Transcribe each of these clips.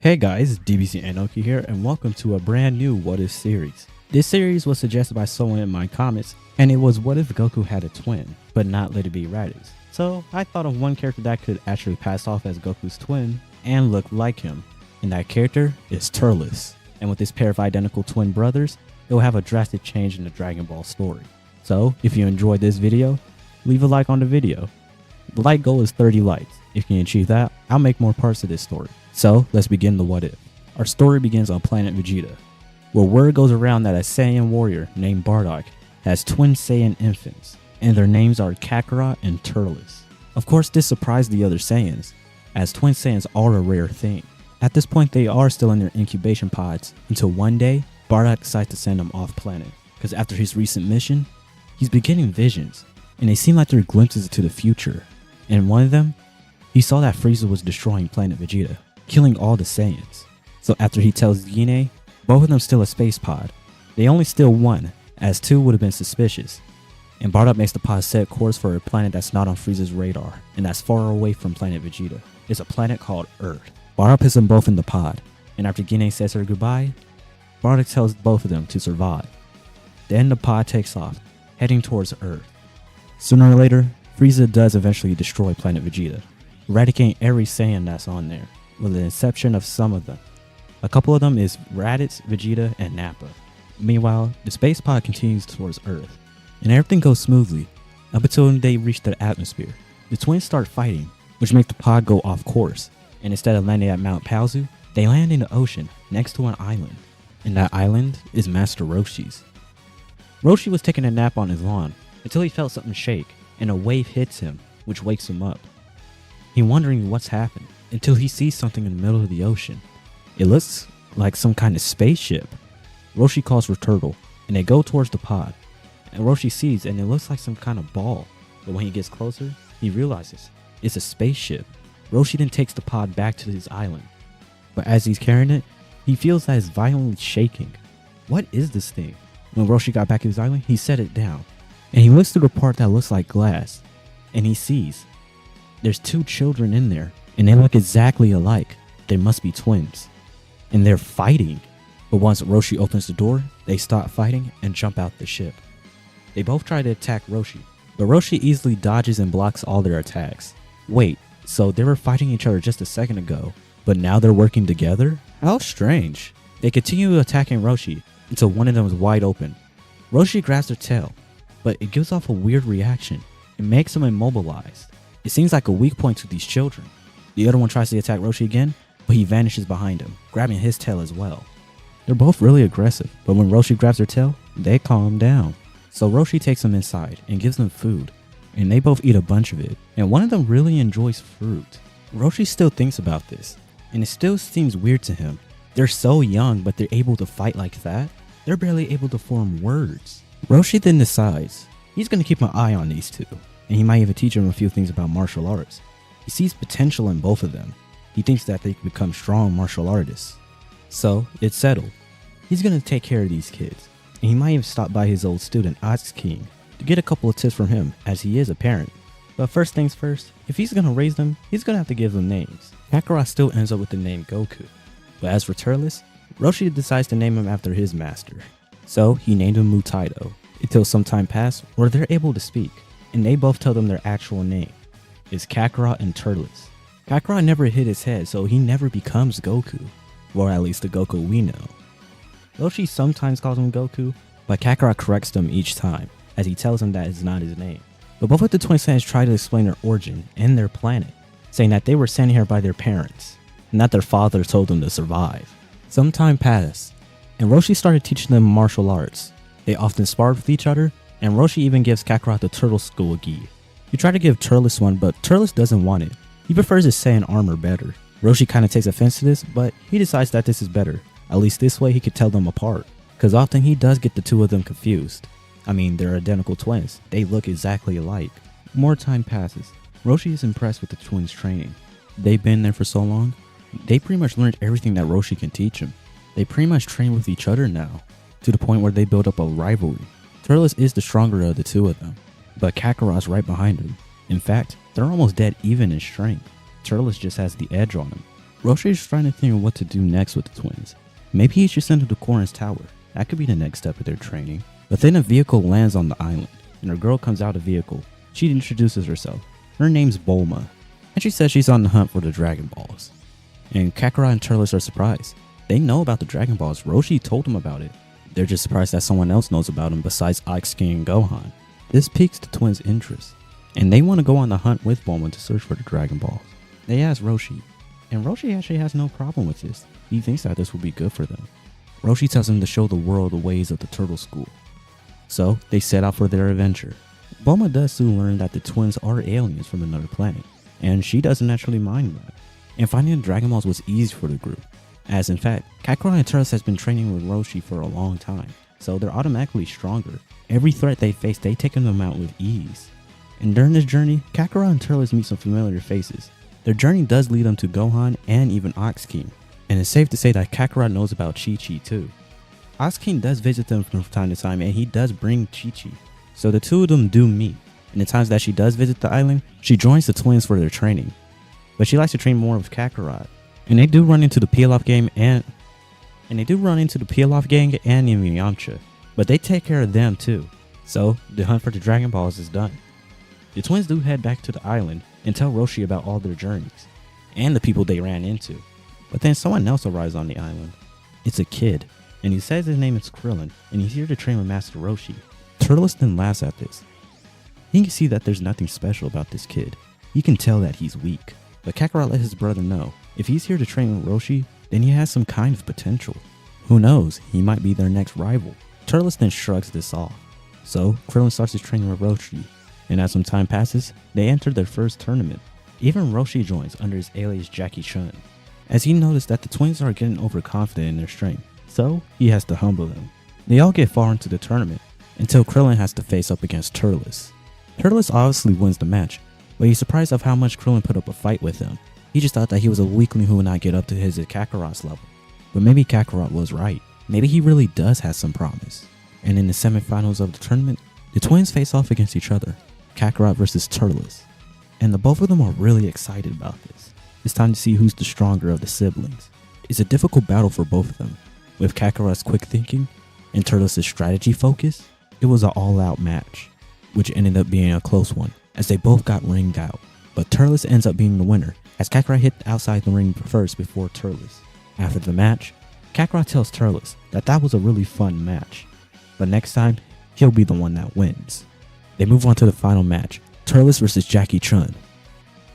Hey guys, DBC Anoki here, and welcome to a brand new What If series. This series was suggested by someone in my comments, and it was what if Goku had a twin, but not let it be Raditz. So I thought of one character that could actually pass off as Goku's twin and look like him, and that character is Turles. And with this pair of identical twin brothers, it will have a drastic change in the Dragon Ball story. So if you enjoyed this video, leave a like on the video. The like goal is 30 likes. If you can achieve that, I'll make more parts of this story. So let's begin the what if. Our story begins on planet Vegeta, where word goes around that a Saiyan warrior named Bardock has twin Saiyan infants, and their names are Kakarot and Turles. Of course, this surprised the other Saiyans, as twin Saiyans are a rare thing. At this point, they are still in their incubation pods, until one day, Bardock decides to send them off planet, because after his recent mission, he's beginning visions, and they seem like they're glimpses into the future. And one of them, he saw that Frieza was destroying planet Vegeta, killing all the Saiyans. So after he tells Gine, both of them steal a space pod. They only steal one, as two would have been suspicious. And Bardock makes the pod set course for a planet that's not on Frieza's radar, and that's far away from planet Vegeta. It's a planet called Earth. Bardock puts them both in the pod, and after Gine says her goodbye, Bardock tells both of them to survive. Then the pod takes off, heading towards Earth. Sooner or later, Frieza does eventually destroy planet Vegeta, eradicating every Saiyan that's on there, with the exception of some of them. A couple of them is Raditz, Vegeta, and Nappa. Meanwhile, the space pod continues towards Earth, and everything goes smoothly, up until they reach the atmosphere. The twins start fighting, which makes the pod go off course, and instead of landing at Mount Paozu, they land in the ocean, next to an island, and that island is Master Roshi's. Roshi was taking a nap on his lawn, until he felt something shake, and a wave hits him, which wakes him up. He's wondering what's happened, until he sees something in the middle of the ocean. It looks like some kind of spaceship. Roshi calls for Turtle, and they go towards the pod. And Roshi sees, and it looks like some kind of ball. But when he gets closer, he realizes it's a spaceship. Roshi then takes the pod back to his island. But as he's carrying it, he feels that it's violently shaking. What is this thing? When Roshi got back to his island, he set it down. And he looks through the part that looks like glass. And he sees there's two children in there, and they look exactly alike. They must be twins. And they're fighting. But once Roshi opens the door, they stop fighting and jump out the ship. They both try to attack Roshi, but Roshi easily dodges and blocks all their attacks. Wait, so they were fighting each other just a second ago, but now they're working together? How strange. They continue attacking Roshi until one of them is wide open. Roshi grabs their tail, but it gives off a weird reaction. It makes them immobilized. It seems like a weak point to these children. The other one tries to attack Roshi again, but he vanishes behind him, grabbing his tail as well. They're both really aggressive, but when Roshi grabs their tail, they calm down. So Roshi takes them inside and gives them food, and they both eat a bunch of it, and one of them really enjoys fruit. Roshi still thinks about this, and it still seems weird to him. They're so young, but they're able to fight like that? They're barely able to form words. Roshi then decides he's going to keep an eye on these two, and he might even teach them a few things about martial arts. He sees potential in both of them. He thinks that they can become strong martial artists. So, it's settled. He's going to take care of these kids, and he might even stop by his old student Ox King to get a couple of tips from him, as he is a parent. But first things first, if he's going to raise them, he's going to have to give them names. Kakarot still ends up with the name Goku. But as for Turles, Roshi decides to name him after his master. So, he named him Mutaido, until some time passed where they're able to speak, and they both tell them their actual name. It's Kakarot and Turles. Kakarot never hit his head, so he never becomes Goku, or at least the Goku we know. Roshi sometimes calls him Goku, but Kakarot corrects them each time, as he tells him that it's not his name. But both of the twin Saiyans try to explain their origin and their planet, saying that they were sent here by their parents, and that their father told them to survive. Some time passed, and Roshi started teaching them martial arts. They often sparred with each other, and Roshi even gives Kakarot the Turtle School gi. He tried to give Turles one, but Turles doesn't want it. He prefers his Saiyan armor better. Roshi kinda takes offense to this, but he decides that this is better. At least this way he could tell them apart, cause often he does get the two of them confused. I mean, they're identical twins. They look exactly alike. More time passes. Roshi is impressed with the twins' training. They've been there for so long, they pretty much learned everything that Roshi can teach them. They pretty much train with each other now, to the point where they build up a rivalry. Turles is the stronger of the two of them, but Kakarot's right behind him. In fact, they're almost dead even in strength. Turles just has the edge on him. Roshi is trying to think of what to do next with the twins. Maybe he should send them to Korin's tower. That could be the next step of their training. But then a vehicle lands on the island, and a girl comes out of the vehicle. She introduces herself. Her name's Bulma, and she says she's on the hunt for the Dragon Balls. And Kakarot and Turles are surprised. They know about the Dragon Balls. Roshi told them about it. They're just surprised that someone else knows about them besides Ice King and Gohan. This piques the twins' interest, and they want to go on the hunt with Bulma to search for the Dragon Balls. They ask Roshi, and Roshi actually has no problem with this. He thinks that this will be good for them. Roshi tells them to show the world the ways of the Turtle School. So they set out for their adventure. Bulma does soon learn that the twins are aliens from another planet, and she doesn't naturally mind that. And finding the Dragon Balls was easy for the group, as in fact, Kakarot and Turles has been training with Roshi for a long time, so they're automatically stronger. Every threat they face, they take them out with ease. And during this journey, Kakarot and Turles meet some familiar faces. Their journey does lead them to Gohan and even Ox King, and it's safe to say that Kakarot knows about Chi-Chi too. Ox King does visit them from time to time, and he does bring Chi-Chi, so the two of them do meet. And the times that she does visit the island, she joins the twins for their training, but she likes to train more with Kakarot. And they do run into the Pilaf gang and even Yamcha, but they take care of them too. So the hunt for the Dragon Balls is done. The twins do head back to the island and tell Roshi about all their journeys and the people they ran into. But then someone else arrives on the island. It's a kid, and he says his name is Krillin, and he's here to train with Master Roshi. Turles then laughs at this. He can see that there's nothing special about this kid. He can tell that he's weak, but Kakarot let his brother know if he's here to train with Roshi, then he has some kind of potential. Who knows, he might be their next rival. Turles then shrugs this off. So Krillin starts his training with Roshi, and as some time passes, they enter their first tournament. Even Roshi joins under his alias Jackie Chun, as he noticed that the twins are getting overconfident in their strength, so he has to humble them. They all get far into the tournament, until Krillin has to face up against Turles. Turles obviously wins the match, but he's surprised of how much Krillin put up a fight with him. He just thought that he was a weakling who would not get up to his Kakarot's level. But maybe Kakarot was right. Maybe he really does have some promise. And in the semifinals of the tournament, the twins face off against each other. Kakarot versus Turles. And the both of them are really excited about this. It's time to see who's the stronger of the siblings. It's a difficult battle for both of them. With Kakarot's quick thinking and Turles' strategy focus, it was an all-out match, which ended up being a close one, as they both got ringed out. But Turles ends up being the winner, as Kakarot hit outside the ring first before Turles. After the match, Kakarot tells Turles that was a really fun match, but next time, he'll be the one that wins. They move on to the final match, Turles versus Jackie Chun.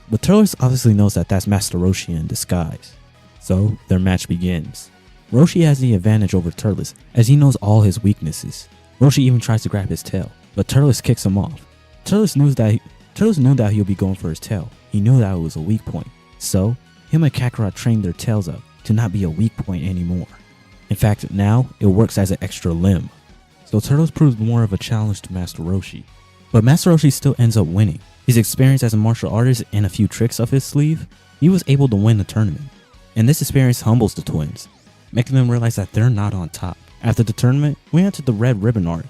But Turles obviously knows that that's Master Roshi in disguise, so their match begins. Roshi has the advantage over Turles, as he knows all his weaknesses. Roshi even tries to grab his tail, but Turles kicks him off. Turles knew that he'll be going for his tail. He knew that it was a weak point, so him and Kakarot trained their tails up to not be a weak point anymore. In fact, now it works as an extra limb. So Turles proves more of a challenge to Master Roshi. But Master Roshi still ends up winning. His experience as a martial artist and a few tricks up his sleeve, he was able to win the tournament. And this experience humbles the twins, making them realize that they're not on top. After the tournament, we entered the Red Ribbon arc,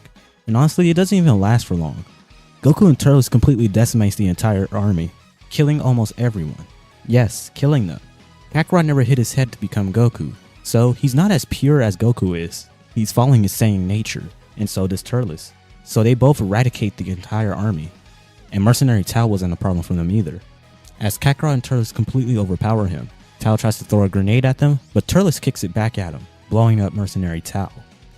and honestly it doesn't even last for long. Goku and Turles completely decimates the entire army, killing almost everyone. Yes, killing them. Kakarot never hit his head to become Goku, so he's not as pure as Goku is. He's following his Saiyan nature, and so does Turles. So they both eradicate the entire army, and Mercenary Tao wasn't a problem for them either. As Kakarot and Turles completely overpower him, Tao tries to throw a grenade at them, but Turles kicks it back at him, blowing up Mercenary Tao,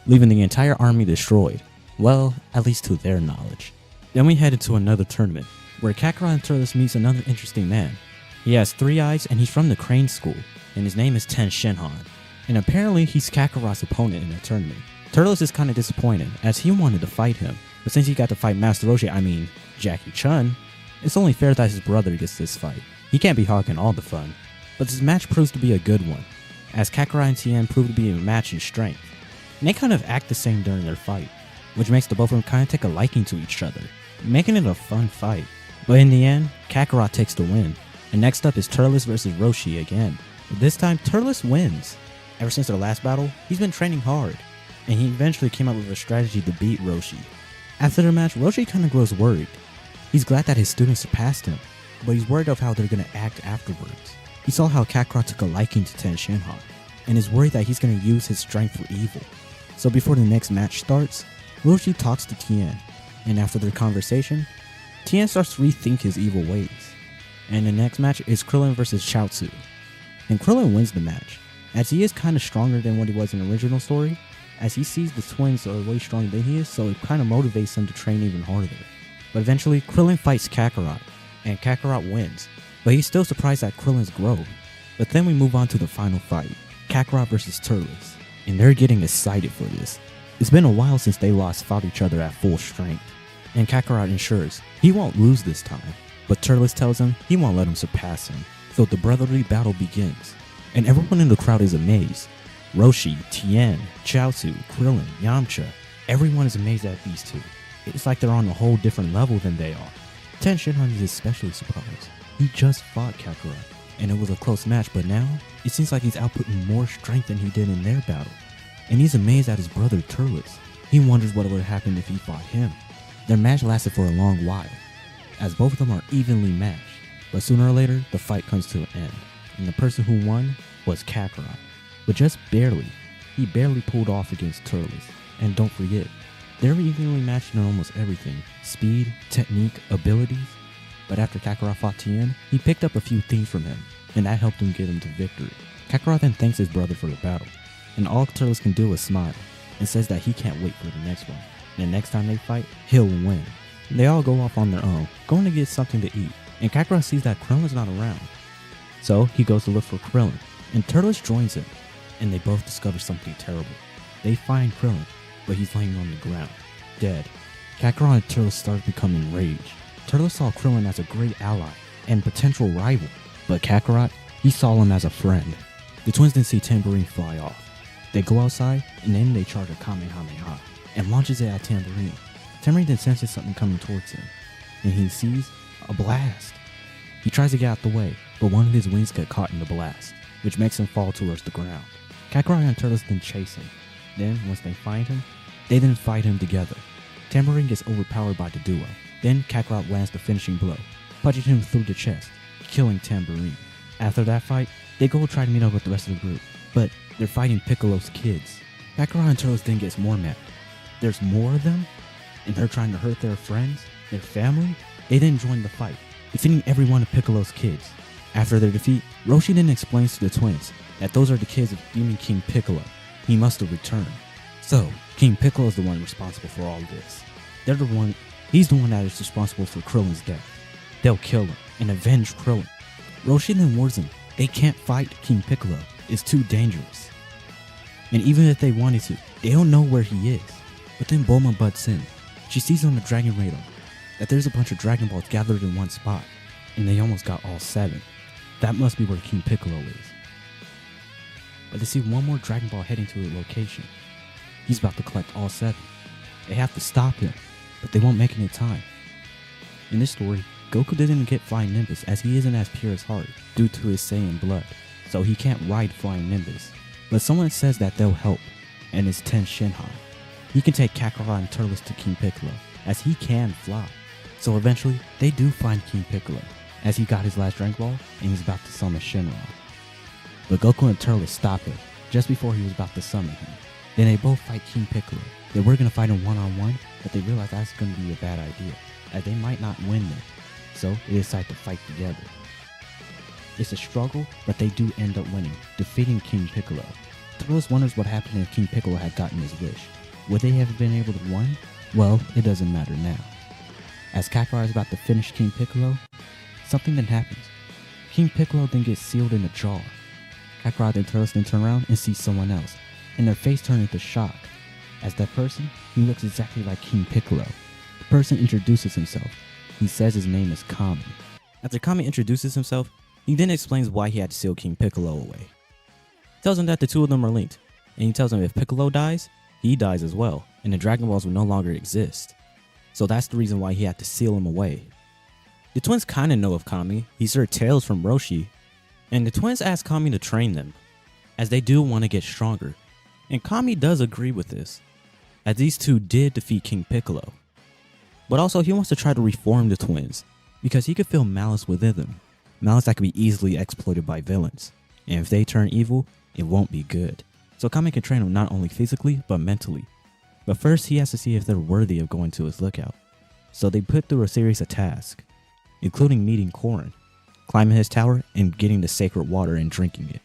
leaving the entire army destroyed. Well, at least to their knowledge. Then we head into another tournament, where Kakarot and Turles meets another interesting man. He has 3 eyes and he's from the Crane School, and his name is Ten Shinhan. And apparently he's Kakarot's opponent in the tournament. Turles is kinda disappointed, as he wanted to fight him, but since he got to fight Master Roshi, Jackie Chun, it's only fair that his brother gets this fight. He can't be hogging all the fun. But this match proves to be a good one, as Kakarot and Tien prove to be a match in strength. And they kind of act the same during their fight, which makes the both of them kind of take a liking to each other, making it a fun fight. But in the end, Kakarot takes the win. And next up is Turles versus Roshi again. But this time, Turles wins. Ever since their last battle, he's been training hard, and he eventually came up with a strategy to beat Roshi. After the match, Roshi kind of grows worried. He's glad that his students surpassed him, but he's worried of how they're going to act afterwards. He saw how Kakarot took a liking to Ten Shinhan, and is worried that he's going to use his strength for evil. So before the next match starts, Roshi talks to Tien, and after their conversation, Tien starts to rethink his evil ways. And the next match is Krillin vs Chaozu. And Krillin wins the match, as he is kind of stronger than what he was in the original story, as he sees the twins are way stronger than he is, so it kind of motivates him to train even harder. But eventually, Krillin fights Kakarot, and Kakarot wins, but he's still surprised at Krillin's growth. But then we move on to the final fight, Kakarot vs Turles, and they're getting excited for this. It's been a while since they last fought each other at full strength, and Kakarot ensures he won't lose this time, but Turles tells him he won't let him surpass him. So the brotherly battle begins, and everyone in the crowd is amazed. Roshi, Tien, Chaozu, Krillin, Yamcha, everyone is amazed at these two. It's like they're on a whole different level than they are. Ten Shinhan is especially surprised. He just fought Kakarot, and it was a close match, but now it seems like he's outputting more strength than he did in their battle. And he's amazed at his brother Turles. He wonders what would happen if he fought him. Their match lasted for a long while, as both of them are evenly matched, but sooner or later the fight comes to an end, and the person who won was Kakarot. But just barely. He barely pulled off against Turles. And don't forget, they're evenly matched in almost everything: speed, technique, abilities. But after Kakarot fought Tien, he picked up a few things from him, and that helped him get him to victory. Kakarot then thanks his brother for the battle, and all Turles can do is smile, and says that he can't wait for the next one. And the next time they fight, he'll win. And they all go off on their own, going to get something to eat, and Kakarot sees that Krillin's not around. So he goes to look for Krillin, and Turles joins him, and they both discover something terrible. They find Krillin, but he's laying on the ground, dead. Kakarot and Turles start becoming enraged. Turles saw Krillin as a great ally and potential rival, but Kakarot, he saw him as a friend. The twins then see Tambourine fly off. They go outside, and then they charge a Kamehameha, and launches it at Tambourine. Tambourine then senses something coming towards him, and he sees a blast. He tries to get out the way, but one of his wings get caught in the blast, which makes him fall towards the ground. Kakarot and Turles then chase him. Then, once they find him, they then fight him together. Tambourine gets overpowered by the duo. Then Kakarot lands the finishing blow, punching him through the chest, killing Tambourine. After that fight, they go try to meet up with the rest of the group, but they're fighting Piccolo's kids. Kakarot and Turles then gets more mad. There's more of them, and they're trying to hurt their friends, their family. They then join the fight, defeating every one of Piccolo's kids. After their defeat, Roshi then explains to the twins that those are the kids of Demon King Piccolo. He must have returned. So, King Piccolo is the one responsible for all this. He's the one that is responsible for Krillin's death. They'll kill him and avenge Krillin. Roshi then warns them they can't fight King Piccolo. It's too dangerous. And even if they wanted to, they don't know where he is. But then Bulma butts in. She sees on the Dragon Radar that there's a bunch of Dragon Balls gathered in one spot, and they almost got all 7. That must be where King Piccolo is. But they see one more Dragon Ball heading to a location. He's about to collect all 7. They have to stop him, but they won't make it in time. In this story, Goku didn't get Flying Nimbus as he isn't as pure as heart due to his Saiyan blood, so he can't ride Flying Nimbus. But someone says that they'll help, and it's Ten Shinhan. He can take Kakarot and Turles to King Piccolo, as he can fly. So eventually, they do find King Piccolo, as he got his last Dragon Ball and he's about to summon Shinron. But Goku and Turles stop him just before he was about to summon him. Then they both fight King Piccolo. They were going to fight him one-on-one, but they realize that's going to be a bad idea, as they might not win them. So they decide to fight together. It's a struggle, but they do end up winning, defeating King Piccolo. Turles wonders what happened if King Piccolo had gotten his wish. Would they have been able to win? Well, it doesn't matter now. As Kakarot is about to finish King Piccolo, something then happens. King Piccolo then gets sealed in a jar. Kakarot and Turles then turn around and see someone else, and their face turns into shock. As that person, he looks exactly like King Piccolo. The person introduces himself. He says his name is Kami. After Kami introduces himself, he then explains why he had to seal King Piccolo away. He tells him that the two of them are linked, and he tells him if Piccolo dies, he dies as well, and the Dragon Balls will no longer exist. So that's the reason why he had to seal him away. The twins kinda know of Kami. He's heard tales from Roshi, and the twins ask Kami to train them, as they do want to get stronger. And Kami does agree with this, as these two did defeat King Piccolo. But also he wants to try to reform the twins, because he could feel malice within them. malice that can be easily exploited by villains. And if they turn evil, it won't be good. So Kami can train him not only physically, but mentally. But first, he has to see if they're worthy of going to his lookout. So they put through a series of tasks, including meeting Korin, climbing his tower, and getting the sacred water and drinking it.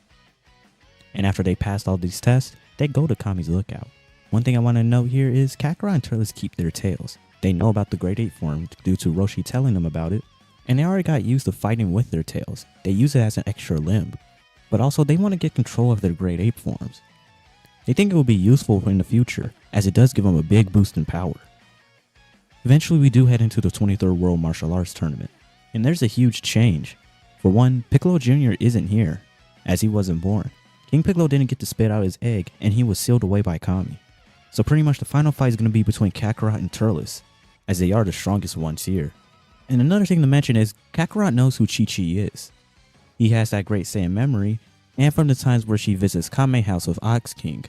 And after they passed all these tests, they go to Kami's lookout. One thing I want to note here is Kakarot and Turles keep their tails. They know about the Great Ape form due to Roshi telling them about it, and they already got used to fighting with their tails. They use it as an extra limb. But also they want to get control of their Great Ape forms. They think it will be useful in the future, as it does give them a big boost in power. Eventually we do head into the 23rd World Martial Arts Tournament, and there's a huge change. For one, Piccolo Jr. isn't here, as he wasn't born. King Piccolo didn't get to spit out his egg, and he was sealed away by Kami. So pretty much the final fight is going to be between Kakarot and Turles, as they are the strongest ones here. And another thing to mention is Kakarot knows who Chi-Chi is. He has that Great Saiyan memory, and from the times where she visits Kame House with Ox King.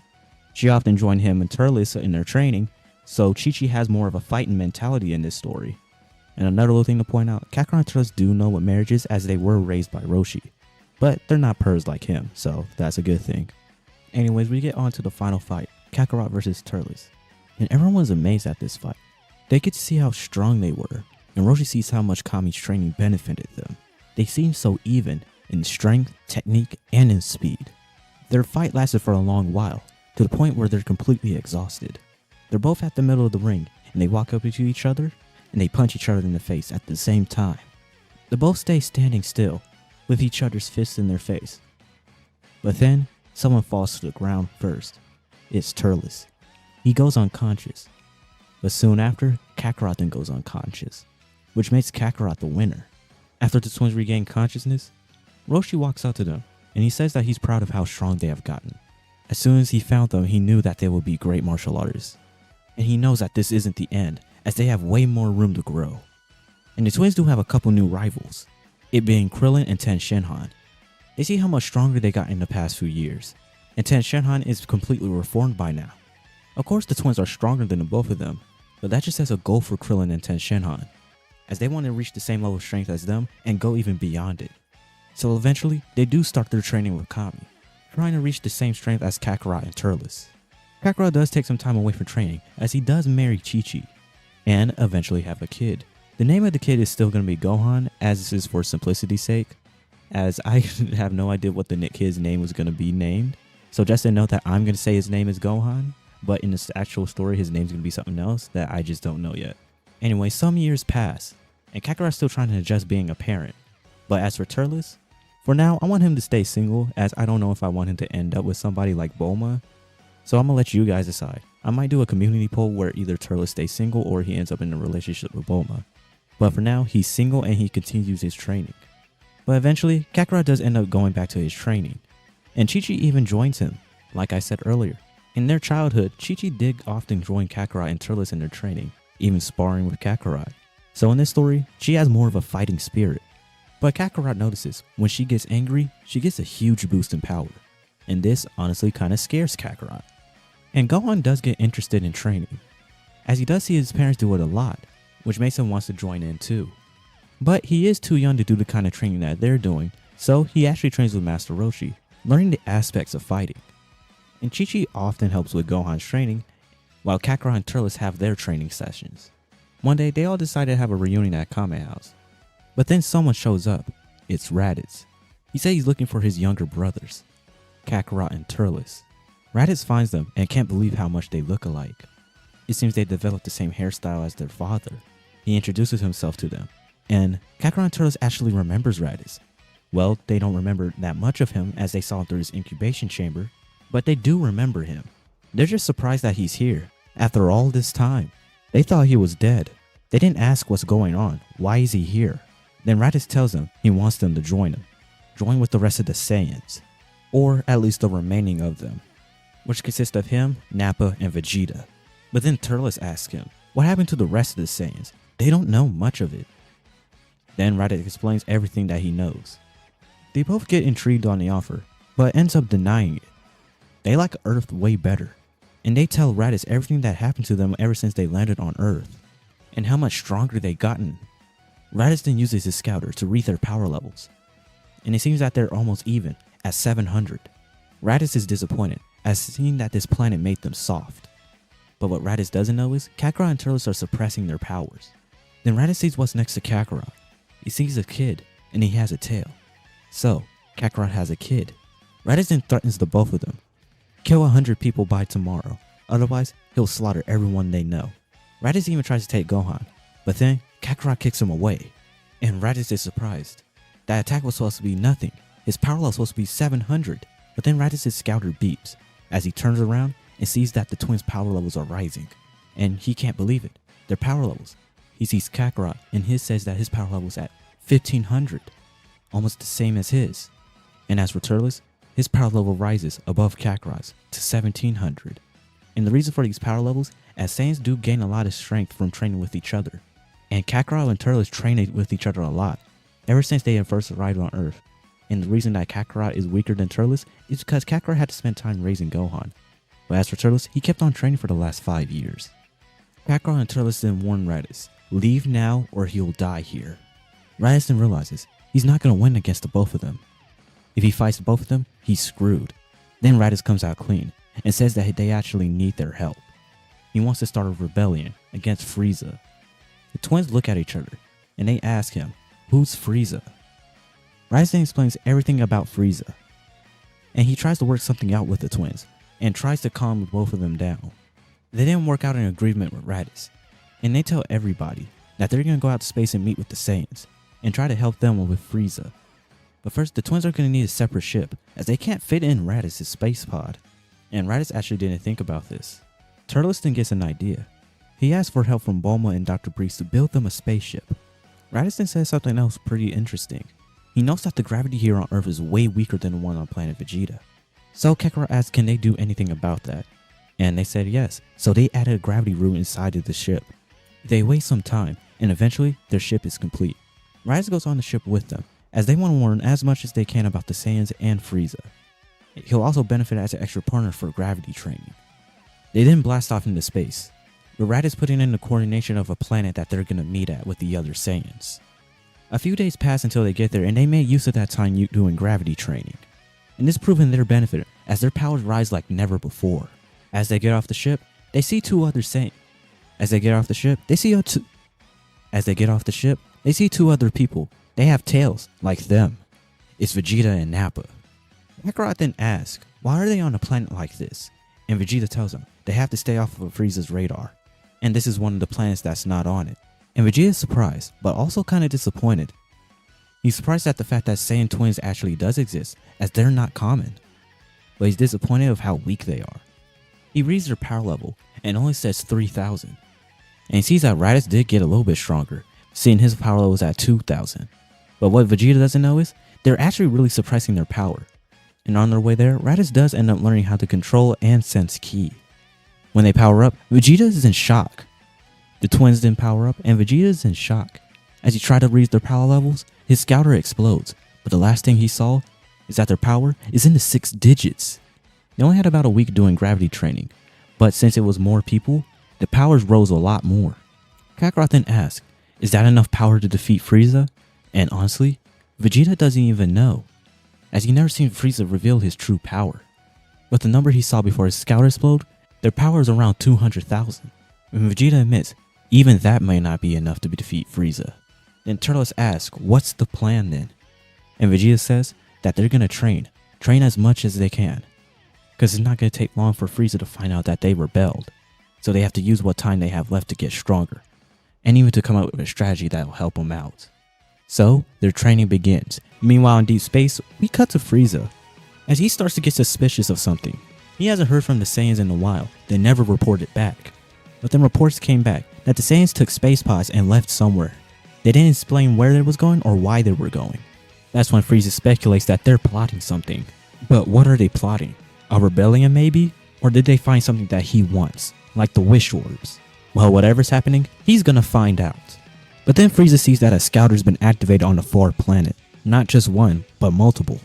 She often joined him and Turles in their training, so Chi-Chi has more of a fighting mentality in this story. And another little thing to point out, Kakarot and Turles do know what marriage is, as they were raised by Roshi. But they're not pers like him, so that's a good thing. Anyways, we get on to the final fight, Kakarot versus Turles. And everyone was amazed at this fight. They get to see how strong they were, and Roshi sees how much Kami's training benefited them. They seem so even in strength, technique, and in speed. Their fight lasted for a long while, to the point where they're completely exhausted. They're both at the middle of the ring, and they walk up to each other, and they punch each other in the face at the same time. They both stay standing still, with each other's fists in their face. But then, someone falls to the ground first. It's Turles. He goes unconscious. But soon after, Kakarot then goes unconscious, which makes Kakarot the winner. After the twins regain consciousness, Roshi walks up to them, and he says that he's proud of how strong they have gotten. As soon as he found them, he knew that they would be great martial artists. And he knows that this isn't the end, as they have way more room to grow. And the twins do have a couple new rivals, it being Krillin and Ten Shinhan. They see how much stronger they got in the past few years, and Ten Shinhan is completely reformed by now. Of course the twins are stronger than the both of them, but that just sets a goal for Krillin and Ten Shinhan, as they want to reach the same level of strength as them and go even beyond it. So eventually, they do start their training with Kami, trying to reach the same strength as Kakarot and Turles. Kakarot does take some time away from training, as he does marry Chi-Chi, and eventually have a kid. The name of the kid is still going to be Gohan, as this is for simplicity's sake, as I have no idea what the kid's name was going to be named. So just to note that I'm going to say his name is Gohan, but in the actual story his name's going to be something else that I just don't know yet. Anyway, some years pass, and Kakarot's still trying to adjust being a parent. But as for Turles, for now I want him to stay single, as I don't know if I want him to end up with somebody like Bulma. So I'm going to let you guys decide. I might do a community poll where either Turles stays single or he ends up in a relationship with Bulma. But for now, he's single and he continues his training. But eventually, Kakarot does end up going back to his training. And Chi-Chi even joins him, like I said earlier. In their childhood, Chi-Chi did often join Kakarot and Turles in their training, even sparring with Kakarot. So in this story, she has more of a fighting spirit. But Kakarot notices, when she gets angry, she gets a huge boost in power. And this honestly kinda scares Kakarot. And Gohan does get interested in training, as he does see his parents do it a lot, which makes him want to join in too. But he is too young to do the kind of training that they're doing, so he actually trains with Master Roshi, learning the aspects of fighting. And Chi-Chi often helps with Gohan's training, while Kakarot and Turles have their training sessions. One day, they all decide to have a reunion at Kame House. But then someone shows up. It's Raditz. He says he's looking for his younger brothers, Kakarot and Turles. Raditz finds them and can't believe how much they look alike. It seems they developed the same hairstyle as their father. He introduces himself to them, and Kakarot and Turles actually remembers Raditz. Well, they don't remember that much of him as they saw him through his incubation chamber, but they do remember him. They're just surprised that he's here, after all this time. They thought he was dead. They didn't ask what's going on, why is he here? Then Raditz tells them he wants them to join him. Join with the rest of the Saiyans, or at least the remaining of them, which consist of him, Nappa, and Vegeta. But then Turles asks him, what happened to the rest of the Saiyans? They don't know much of it. Then Raditz explains everything that he knows. They both get intrigued on the offer, but ends up denying it. They like Earth way better, and they tell Raditz everything that happened to them ever since they landed on Earth, and how much stronger they gotten. Raditz then uses his scouter to read their power levels, and it seems that they're almost even at 700. Raditz is disappointed as seeing that this planet made them soft. But what Raditz doesn't know is Kakarot and Turles are suppressing their powers. Then Raditz sees what's next to Kakarot. He sees a kid, and he has a tail. So, Kakarot has a kid. Raditz then threatens the both of them. Kill 100 people by tomorrow, otherwise he'll slaughter everyone they know. Raditz even tries to take Gohan, but then Kakarot kicks him away. And Raditz is surprised. That attack was supposed to be nothing. His power level was supposed to be 700. But then Raditz's scouter beeps as he turns around and sees that the twins' power levels are rising. And he can't believe it. Their power levels. He sees Kakarot and his says that his power level is at 1500. Almost the same as his. And as for Turles, his power level rises above Kakarot's to 1700. And the reason for these power levels, as Saiyans do gain a lot of strength from training with each other. And Kakarot and Turles train with each other a lot, ever since they had first arrived on Earth. And the reason that Kakarot is weaker than Turles is because Kakarot had to spend time raising Gohan. But as for Turles, he kept on training for the last 5 years. Kakarot and Turles then warn Raditz, leave now or he'll die here. Raditz then realizes he's not going to win against the both of them. If he fights both of them, he's screwed. Then Raditz comes out clean and says that they actually need their help. He wants to start a rebellion against Frieza. The twins look at each other and they ask him, who's Frieza? Raditz then explains everything about Frieza. And he tries to work something out with the twins and tries to calm both of them down. They then work out an agreement with Raditz, and they tell everybody that they're going to go out to space and meet with the Saiyans and try to help them with Frieza. But first, the twins are going to need a separate ship as they can't fit in Raditz's space pod. And Raditz actually didn't think about this. Turles then gets an idea. He asks for help from Bulma and Dr. Breeze to build them a spaceship. Raditz then says something else pretty interesting. He notes that the gravity here on Earth is way weaker than the one on planet Vegeta. So Kakarot asks can they do anything about that? And they said yes, so they added a gravity room inside of the ship. They wait some time, and eventually their ship is complete. Raditz goes on the ship with them, as they want to learn as much as they can about the Saiyans and Frieza. He'll also benefit as an extra partner for gravity training. They then blast off into space, with Raditz putting in the coordination of a planet that they're going to meet at with the other Saiyans. A few days pass until they get there, and they made use of that time doing gravity training. And this proved in their benefit, as their powers rise like never before. As they get off the ship, they see two other Saiyans. As they get off the ship, they see two other people. They have tails, like them. It's Vegeta and Nappa. Kakarot then asks, why are they on a planet like this? And Vegeta tells them they have to stay off of Frieza's radar. And this is one of the planets that's not on it. And Vegeta is surprised, but also kind of disappointed. He's surprised at the fact that Saiyan twins actually does exist, as they're not common. But he's disappointed of how weak they are. He reads their power level, and only says 3000. And he sees that Raditz did get a little bit stronger, seeing his power level is at 2000. But what Vegeta doesn't know is, they're actually really suppressing their power. And on their way there, Raditz does end up learning how to control and sense ki. When they power up, Vegeta is in shock. The twins then power up, and Vegeta is in shock. As he tries to reach their power levels, his scouter explodes, but the last thing he saw is that their power is in the 6 digits. They only had about a week doing gravity training, but since it was more people, the powers rose a lot more. Kakarot then asks, is that enough power to defeat Frieza? And honestly, Vegeta doesn't even know, as he never seen Frieza reveal his true power. But the number he saw before his scouter exploded, their power is around 200,000. And Vegeta admits, even that may not be enough to defeat Frieza. Then Turles asks, what's the plan then? And Vegeta says that they're gonna train as much as they can. Because it's not gonna take long for Frieza to find out that they rebelled. So they have to use what time they have left to get stronger. And even to come up with a strategy that'll help them out. So, their training begins. Meanwhile in deep space, we cut to Frieza, as he starts to get suspicious of something. He hasn't heard from the Saiyans in a while, they never reported back. But then reports came back that the Saiyans took space pods and left somewhere. They didn't explain where they was going or why they were going. That's when Frieza speculates that they're plotting something. But what are they plotting? A rebellion maybe? Or did they find something that he wants, like the wish orbs? Well, whatever's happening, he's gonna find out. But then Frieza sees that a scouter's been activated on the 4th planet. Not just one, but multiple.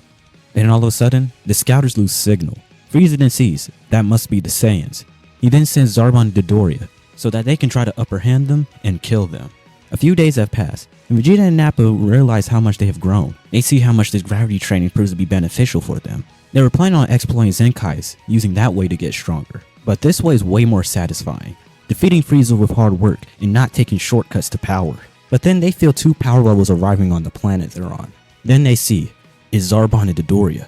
Then all of a sudden, the scouters lose signal. Frieza then sees that must be the Saiyans. He then sends Zarbon to Dodoria so that they can try to upper hand them and kill them. A few days have passed, and Vegeta and Nappa realize how much they have grown. They see how much this gravity training proves to be beneficial for them. They were planning on exploiting Zenkais, using that way to get stronger. But this way is way more satisfying, defeating Frieza with hard work and not taking shortcuts to power. But then they feel 2 power levels arriving on the planet they're on. Then they see, it's Zarbon and Dodoria.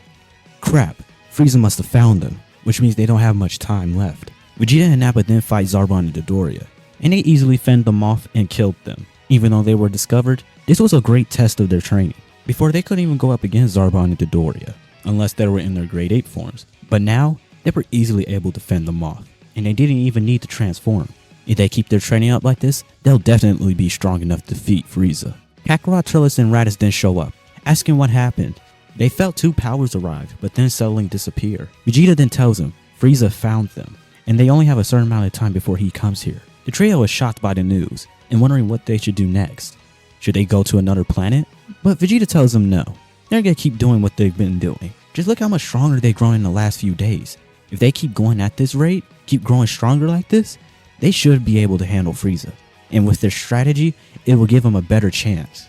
Crap, Frieza must have found them, which means they don't have much time left. Vegeta and Nappa then fight Zarbon and Dodoria, and they easily fend them off and killed them. Even though they were discovered, this was a great test of their training. Before they couldn't even go up against Zarbon and Dodoria, unless they were in their grade 8 forms. But now, they were easily able to fend them off, and they didn't even need to transform. If they keep their training up like this, they'll definitely be strong enough to defeat Frieza. Kakarot, Turles, and Raditz then show up, asking what happened. They felt 2 powers arrive, but then suddenly disappear. Vegeta then tells them Frieza found them, and they only have a certain amount of time before he comes here. The trio is shocked by the news, and wondering what they should do next. Should they go to another planet? But Vegeta tells them no. They're gonna keep doing what they've been doing. Just look how much stronger they've grown in the last few days. If they keep going at this rate, keep growing stronger like this, they should be able to handle Frieza. And with their strategy, it will give them a better chance.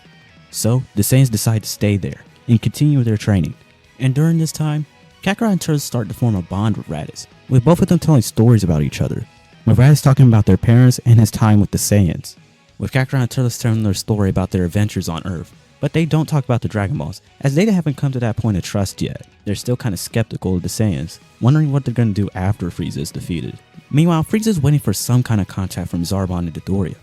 So, the Saiyans decide to stay there and continue their training. And during this time, Kakarot and Turles start to form a bond with Raditz, with both of them telling stories about each other. With Raditz talking about their parents and his time with the Saiyans. With Kakarot and Turles telling their story about their adventures on Earth. But they don't talk about the Dragon Balls, as they haven't come to that point of trust yet. They're still kind of skeptical of the Saiyans, wondering what they're going to do after Frieza is defeated. Meanwhile, Frieza's waiting for some kind of contact from Zarbon and Dodoria.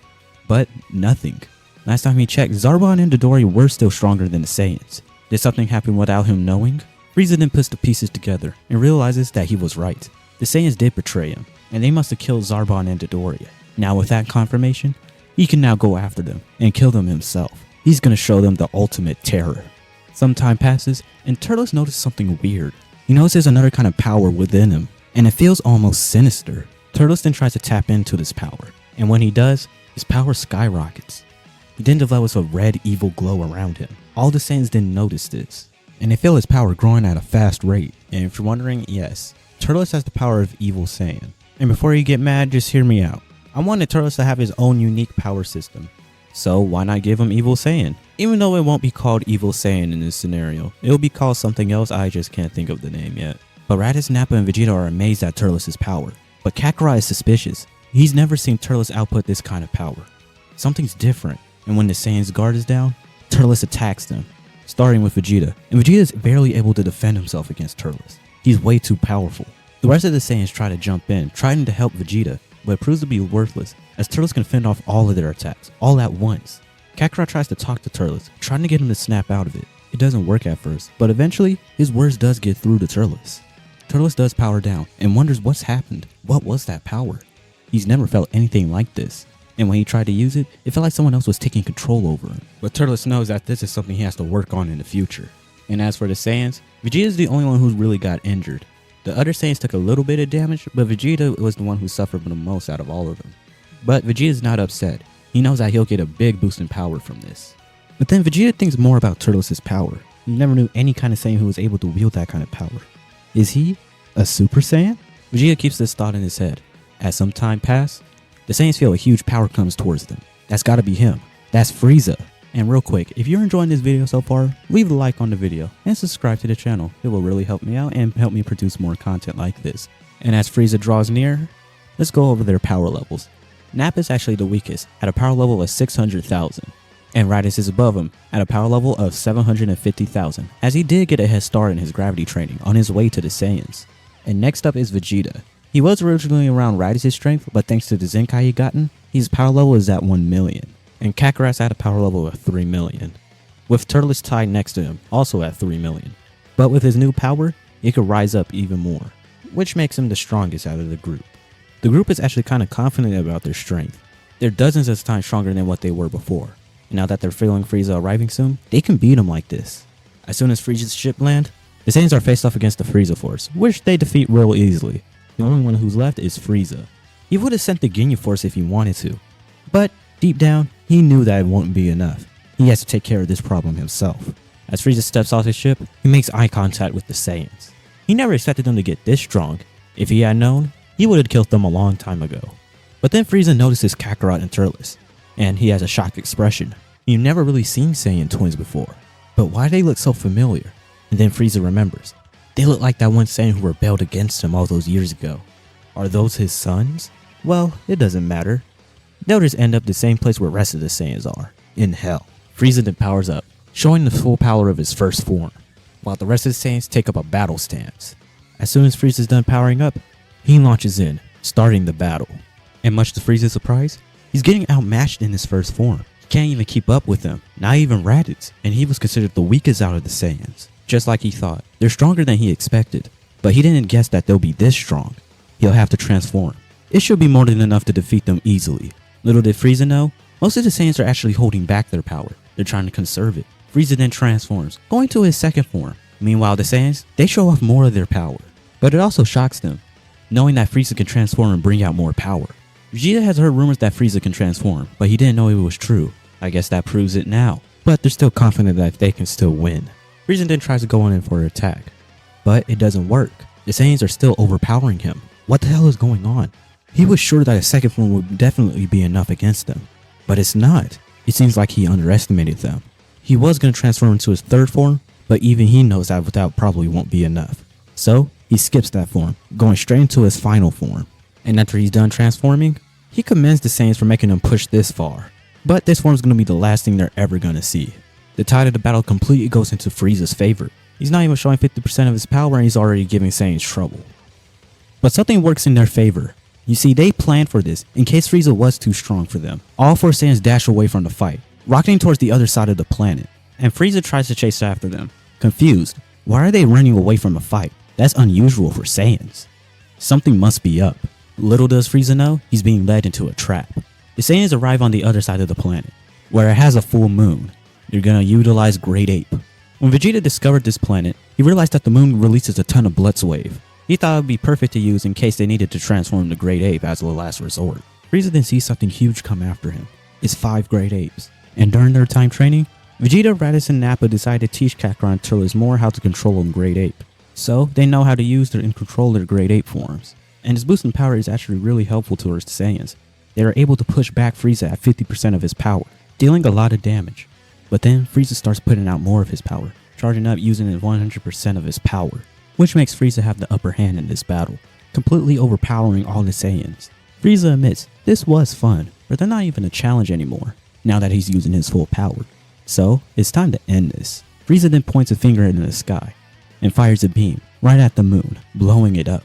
But nothing. Last time he checked, Zarbon and Dodoria were still stronger than the Saiyans. Did something happen without him knowing? Frieza then puts the pieces together and realizes that he was right. The Saiyans did betray him, and they must have killed Zarbon and Dodoria. Now with that confirmation, he can now go after them and kill them himself. He's gonna show them the ultimate terror. Some time passes, and Turles notices something weird. He notices another kind of power within him, and it feels almost sinister. Turles then tries to tap into this power, and when he does, his power skyrockets. He then develops a red evil glow around him. All the Saiyans didn't notice this, and they feel his power growing at a fast rate. And if you're wondering, yes, Turles has the power of Evil Saiyan. And before you get mad, just hear me out. I wanted Turles to have his own unique power system. So why not give him Evil Saiyan? Even though it won't be called Evil Saiyan in this scenario, it'll be called something else, I just can't think of the name yet. But Raditz, Nappa, and Vegeta are amazed at Turles' power. But Kakarot is suspicious. He's never seen Turles output this kind of power. Something's different, and when the Saiyan's guard is down, Turles attacks them, starting with Vegeta. And Vegeta is barely able to defend himself against Turles. He's way too powerful. The rest of the Saiyans try to jump in, trying to help Vegeta, but it proves to be worthless, as Turles can fend off all of their attacks, all at once. Kakarot tries to talk to Turles, trying to get him to snap out of it. It doesn't work at first, but eventually, his words does get through to Turles. Turles does power down, and wonders what's happened. What was that power? He's never felt anything like this, and when he tried to use it, it felt like someone else was taking control over him. But Turles knows that this is something he has to work on in the future. And as for the Saiyans, Vegeta is the only one who really got injured. The other Saiyans took a little bit of damage, but Vegeta was the one who suffered the most out of all of them. But Vegeta's not upset. He knows that he'll get a big boost in power from this. But then Vegeta thinks more about Turles' power. He never knew any kind of Saiyan who was able to wield that kind of power. Is he a Super Saiyan? Vegeta keeps this thought in his head. As some time passes, the Saiyans feel a huge power comes towards them. That's gotta be him. That's Frieza. And real quick, if you're enjoying this video so far, leave a like on the video and subscribe to the channel. It will really help me out and help me produce more content like this. And as Frieza draws near, let's go over their power levels. Nappa is actually the weakest, at a power level of 600,000. And Raditz is above him, at a power level of 750,000, as he did get a head start in his gravity training on his way to the Saiyans. And next up is Vegeta. He was originally around Raditz's strength, but thanks to the Zenkai he gotten, his power level is at 1 million. And Kakarot's at a power level of 3 million. With Turles tied next to him, also at 3 million. But with his new power, it could rise up even more, which makes him the strongest out of the group. The group is actually kind of confident about their strength. They're dozens of times stronger than what they were before. And now that they're feeling Frieza arriving soon, they can beat him like this. As soon as Frieza's ship lands, the Saiyans are faced off against the Frieza force, which they defeat real easily. The only one who's left is Frieza. He would have sent the Ginyu force if he wanted to. But deep down, he knew that it wouldn't be enough. He has to take care of this problem himself. As Frieza steps off his ship, he makes eye contact with the Saiyans. He never expected them to get this strong. If he had known, he would have killed them a long time ago. But then Frieza notices Kakarot and Turles. and he has a shocked expression. You've never really seen Saiyan twins before, but why do they look so familiar? And then Frieza remembers. They look like that one Saiyan who rebelled against him all those years ago. Are those his sons? Well, it doesn't matter. They'll just end up the same place where the rest of the Saiyans are, in hell. Frieza then powers up, showing the full power of his first form, while the rest of the Saiyans take up a battle stance. As soon as Frieza's done powering up, he launches in, starting the battle. And much to Frieza's surprise, he's getting outmatched in his first form. He can't even keep up with them, not even Raditz, and he was considered the weakest out of the Saiyans. Just like he thought, they're stronger than he expected, but he didn't guess that they'll be this strong. He'll have to transform. It should be more than enough to defeat them easily. Little did Frieza know, most of the Saiyans are actually holding back their power. They're trying to conserve it. Frieza then transforms, going to his second form. Meanwhile, the Saiyans, they show off more of their power. But it also shocks them, knowing that Frieza can transform and bring out more power. Vegeta has heard rumors that Frieza can transform, but he didn't know it was true. I guess that proves it now. But they're still confident that they can still win. Frieza then tries to go in for an attack, but it doesn't work. The Saiyans are still overpowering him. What the hell is going on? He was sure that a second form would definitely be enough against them, but it's not. It seems like he underestimated them. He was going to transform into his third form, but even he knows that without probably won't be enough. So he skips that form, going straight into his final form. And after he's done transforming, he commends the Saiyans for making him push this far. But this form is going to be the last thing they're ever going to see. The tide of the battle completely goes into Frieza's favor. He's not even showing 50% of his power and he's already giving Saiyans trouble. But something works in their favor. You see, they planned for this in case Frieza was too strong for them. All four Saiyans dash away from the fight, rocketing towards the other side of the planet. And Frieza tries to chase after them. Confused, why are they running away from a fight? That's unusual for Saiyans. Something must be up. Little does Frieza know, he's being led into a trap. The Saiyans arrive on the other side of the planet, where it has a full moon. They're gonna utilize Great Ape. When Vegeta discovered this planet, he realized that the moon releases a ton of Blitz Wave. He thought it would be perfect to use in case they needed to transform the Great Ape as a last resort. Frieza then sees something huge come after him. It's 5 Great Apes. And during their time training, Vegeta, Raditz, and Nappa decided to teach Kakarot and Turles more how to control a Great Ape. So they know how to use and control their Great Ape forms. And his boost in power is actually really helpful towards the Saiyans. They are able to push back Frieza at 50% of his power, dealing a lot of damage. But then Frieza starts putting out more of his power, charging up using 100% of his power, which makes Frieza have the upper hand in this battle, completely overpowering all the Saiyans. Frieza admits this was fun, but they're not even a challenge anymore, now that he's using his full power. So it's time to end this. Frieza then points a finger into the sky, and fires a beam right at the moon, blowing it up.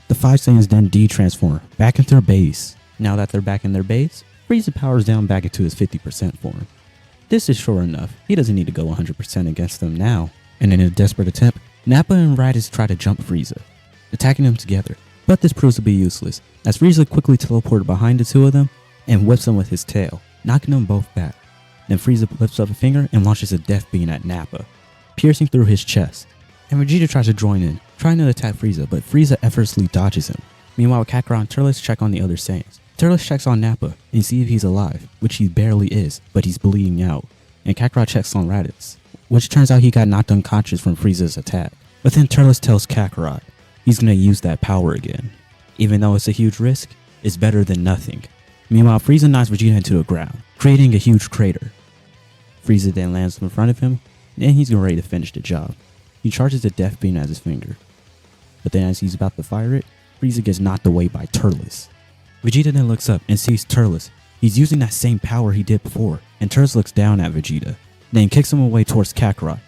The 5 Saiyans then de-transform back into their base. Now that they're back in their base, Frieza powers down back into his 50% form. This is sure enough, he doesn't need to go 100% against them now. And in a desperate attempt, Nappa and Raditz try to jump Frieza, attacking them together. But this proves to be useless, as Frieza quickly teleported behind the two of them and whips them with his tail, knocking them both back. Then Frieza lifts up a finger and launches a death beam at Nappa, piercing through his chest. And Vegeta tries to join in, trying to attack Frieza, but Frieza effortlessly dodges him. Meanwhile, Kakarot and Turles check on the other Saiyans. Turles checks on Nappa and sees if he's alive, which he barely is, but he's bleeding out. And Kakarot checks on Raditz, which turns out he got knocked unconscious from Frieza's attack. But then Turles tells Kakarot he's gonna use that power again. Even though it's a huge risk, it's better than nothing. Meanwhile, Frieza knocks Vegeta into the ground, creating a huge crater. Frieza then lands in front of him, and he's ready to finish the job. He charges the death beam at his finger. But then as he's about to fire it, Frieza gets knocked away by Turles. Vegeta then looks up and sees Turles. He's using that same power he did before, and Turles looks down at Vegeta, then kicks him away towards Kakarot,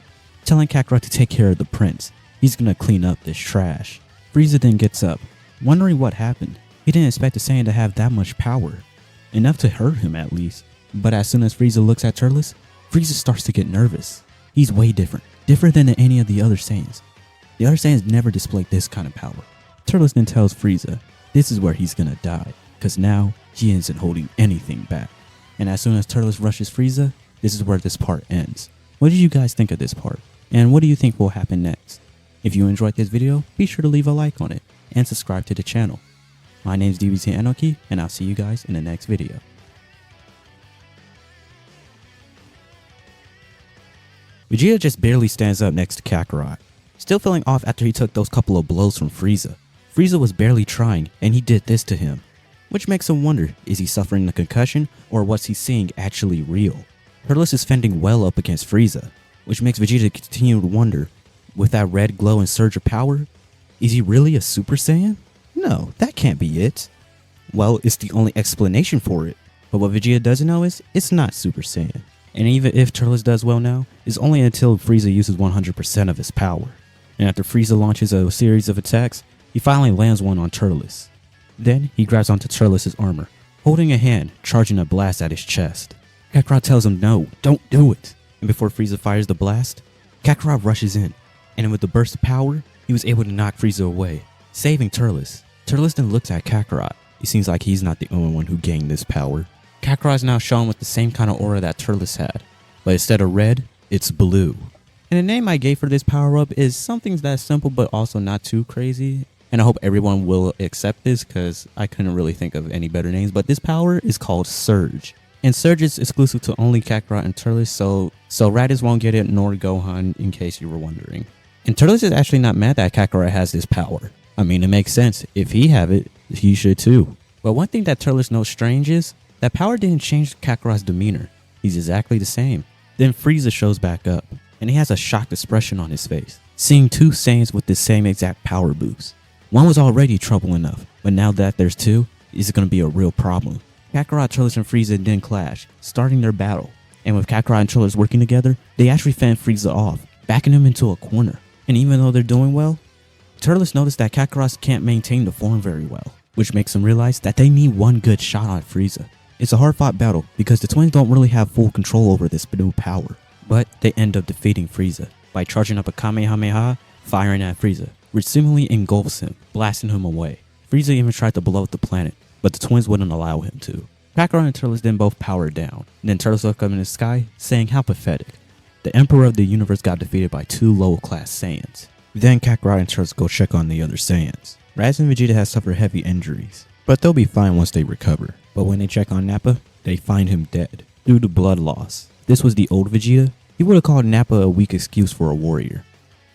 telling Kakarot to take care of the prince. He's gonna clean up this trash. Frieza then gets up, wondering what happened. He didn't expect the Saiyan to have that much power, enough to hurt him at least. But as soon as Frieza looks at Turles, Frieza starts to get nervous. He's way different than any of the other Saiyans. The other Saiyans never displayed this kind of power. Turles then tells Frieza this is where he's gonna die, cause now he isn't holding anything back. And as soon as Turles rushes Frieza, this is where this part ends. What did you guys think of this part? And what do you think will happen next? If you enjoyed this video, be sure to leave a like on it and subscribe to the channel. My name is DBT Anarchy, and I'll see you guys in the next video. Vegeta just barely stands up next to Kakarot, still feeling off after he took those couple of blows from Frieza. Frieza was barely trying, and he did this to him. which makes him wonder, is he suffering a concussion or what's he seeing actually real? Turles is fending well up against Frieza, which makes Vegeta continue to wonder, with that red glow and surge of power, is he really a Super Saiyan? No, that can't be it. Well, it's the only explanation for it. But what Vegeta doesn't know is, it's not Super Saiyan. And even if Turles does well now, it's only until Frieza uses 100% of his power. And after Frieza launches a series of attacks, he finally lands one on Turles. Then he grabs onto Turles' armor, holding a hand, charging a blast at his chest. Kakarot tells him no, don't do it. And before Frieza fires the blast, Kakarot rushes in. And with the burst of power, he was able to knock Frieza away, saving Turles. Turles then looks at Kakarot. It seems like he's not the only one who gained this power. Kakarot is now shown with the same kind of aura that Turles had, but instead of red, it's blue. And the name I gave for this power-up is something that's simple but also not too crazy. And I hope everyone will accept this because I couldn't really think of any better names. But this power is called Surge. And Surge is exclusive to only Kakarot and Turles, so Raditz won't get it, nor Gohan, in case you were wondering. And Turles is actually not mad that Kakarot has this power. I mean, it makes sense. If he have it, he should too. But one thing that Turles knows strange is that power didn't change Kakarot's demeanor. He's exactly the same. Then Frieza shows back up, and he has a shocked expression on his face, seeing two Saiyans with the same exact power boost. One was already trouble enough, but now that there's two, it's going to be a real problem. Kakarot, Turles, and Frieza then clash, starting their battle. And with Kakarot and Turles working together, they actually fend Frieza off, backing him into a corner. And even though they're doing well, Turles noticed that Kakarot can't maintain the form very well, which makes him realize that they need one good shot on Frieza. It's a hard-fought battle because the twins don't really have full control over this new power, but they end up defeating Frieza by charging up a Kamehameha, firing at Frieza, which seemingly engulfs him, blasting him away. Frieza even tried to blow up the planet, but the twins wouldn't allow him to. Kakarot and Turles then both powered down. Then Turles looked up in the sky, saying how pathetic. The Emperor of the Universe got defeated by two low-class Saiyans. Then Kakarot and Turles go check on the other Saiyans. Raditz and Vegeta have suffered heavy injuries, but they'll be fine once they recover. But when they check on Nappa, they find him dead, due to blood loss. This was the old Vegeta. He would have called Nappa a weak excuse for a warrior.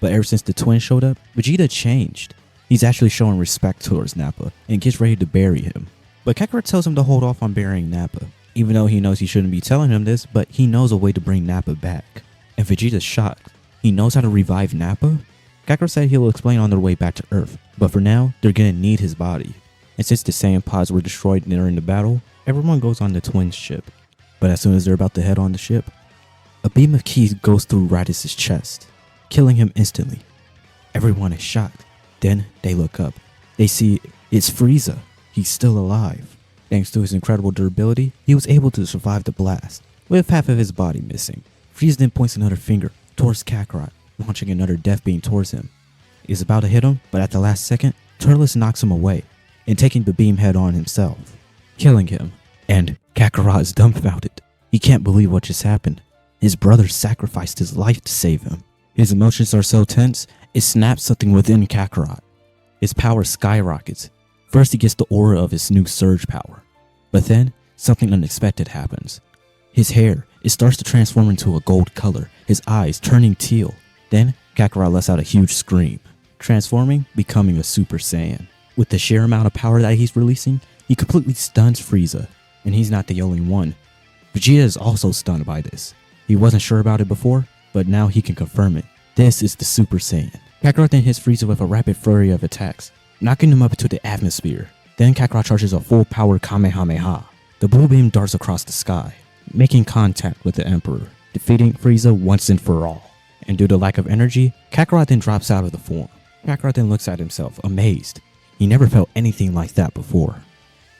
But ever since the twins showed up, Vegeta changed. He's actually showing respect towards Nappa and gets ready to bury him. But Kakarot tells him to hold off on burying Nappa, even though he knows he shouldn't be telling him this, but he knows a way to bring Nappa back. And Vegeta's shocked. He knows how to revive Nappa? Kakarot said he'll explain on their way back to Earth, but for now, they're gonna need his body. And since the Saiyan pods were destroyed during the battle, everyone goes on the twins' ship. But as soon as they're about to head on the ship, a beam of ki goes through Raditz's chest, killing him instantly. Everyone is shocked. Then they look up. They see it's Frieza. He's still alive. Thanks to his incredible durability, he was able to survive the blast, with half of his body missing. Frieza then points another finger towards Kakarot, launching another death beam towards him. He's about to hit him, but at the last second, Turles knocks him away, and taking the beam head on himself, killing him. And Kakarot is dumbfounded. He can't believe what just happened. His brother sacrificed his life to save him. His emotions are so tense, it snaps something within Kakarot. His power skyrockets. First he gets the aura of his new surge power, but then something unexpected happens. His hair, it starts to transform into a gold color, his eyes turning teal. Then Kakarot lets out a huge scream, transforming, becoming a Super Saiyan. With the sheer amount of power that he's releasing, he completely stuns Frieza, and he's not the only one. Vegeta is also stunned by this. He wasn't sure about it before, but now he can confirm it. This is the Super Saiyan. Kakarot then hits Frieza with a rapid flurry of attacks, knocking him up into the atmosphere. Then Kakarot charges a full power Kamehameha. The blue beam darts across the sky, making contact with the Emperor, defeating Frieza once and for all. And due to lack of energy, Kakarot then drops out of the form. Kakarot then looks at himself, amazed. He never felt anything like that before.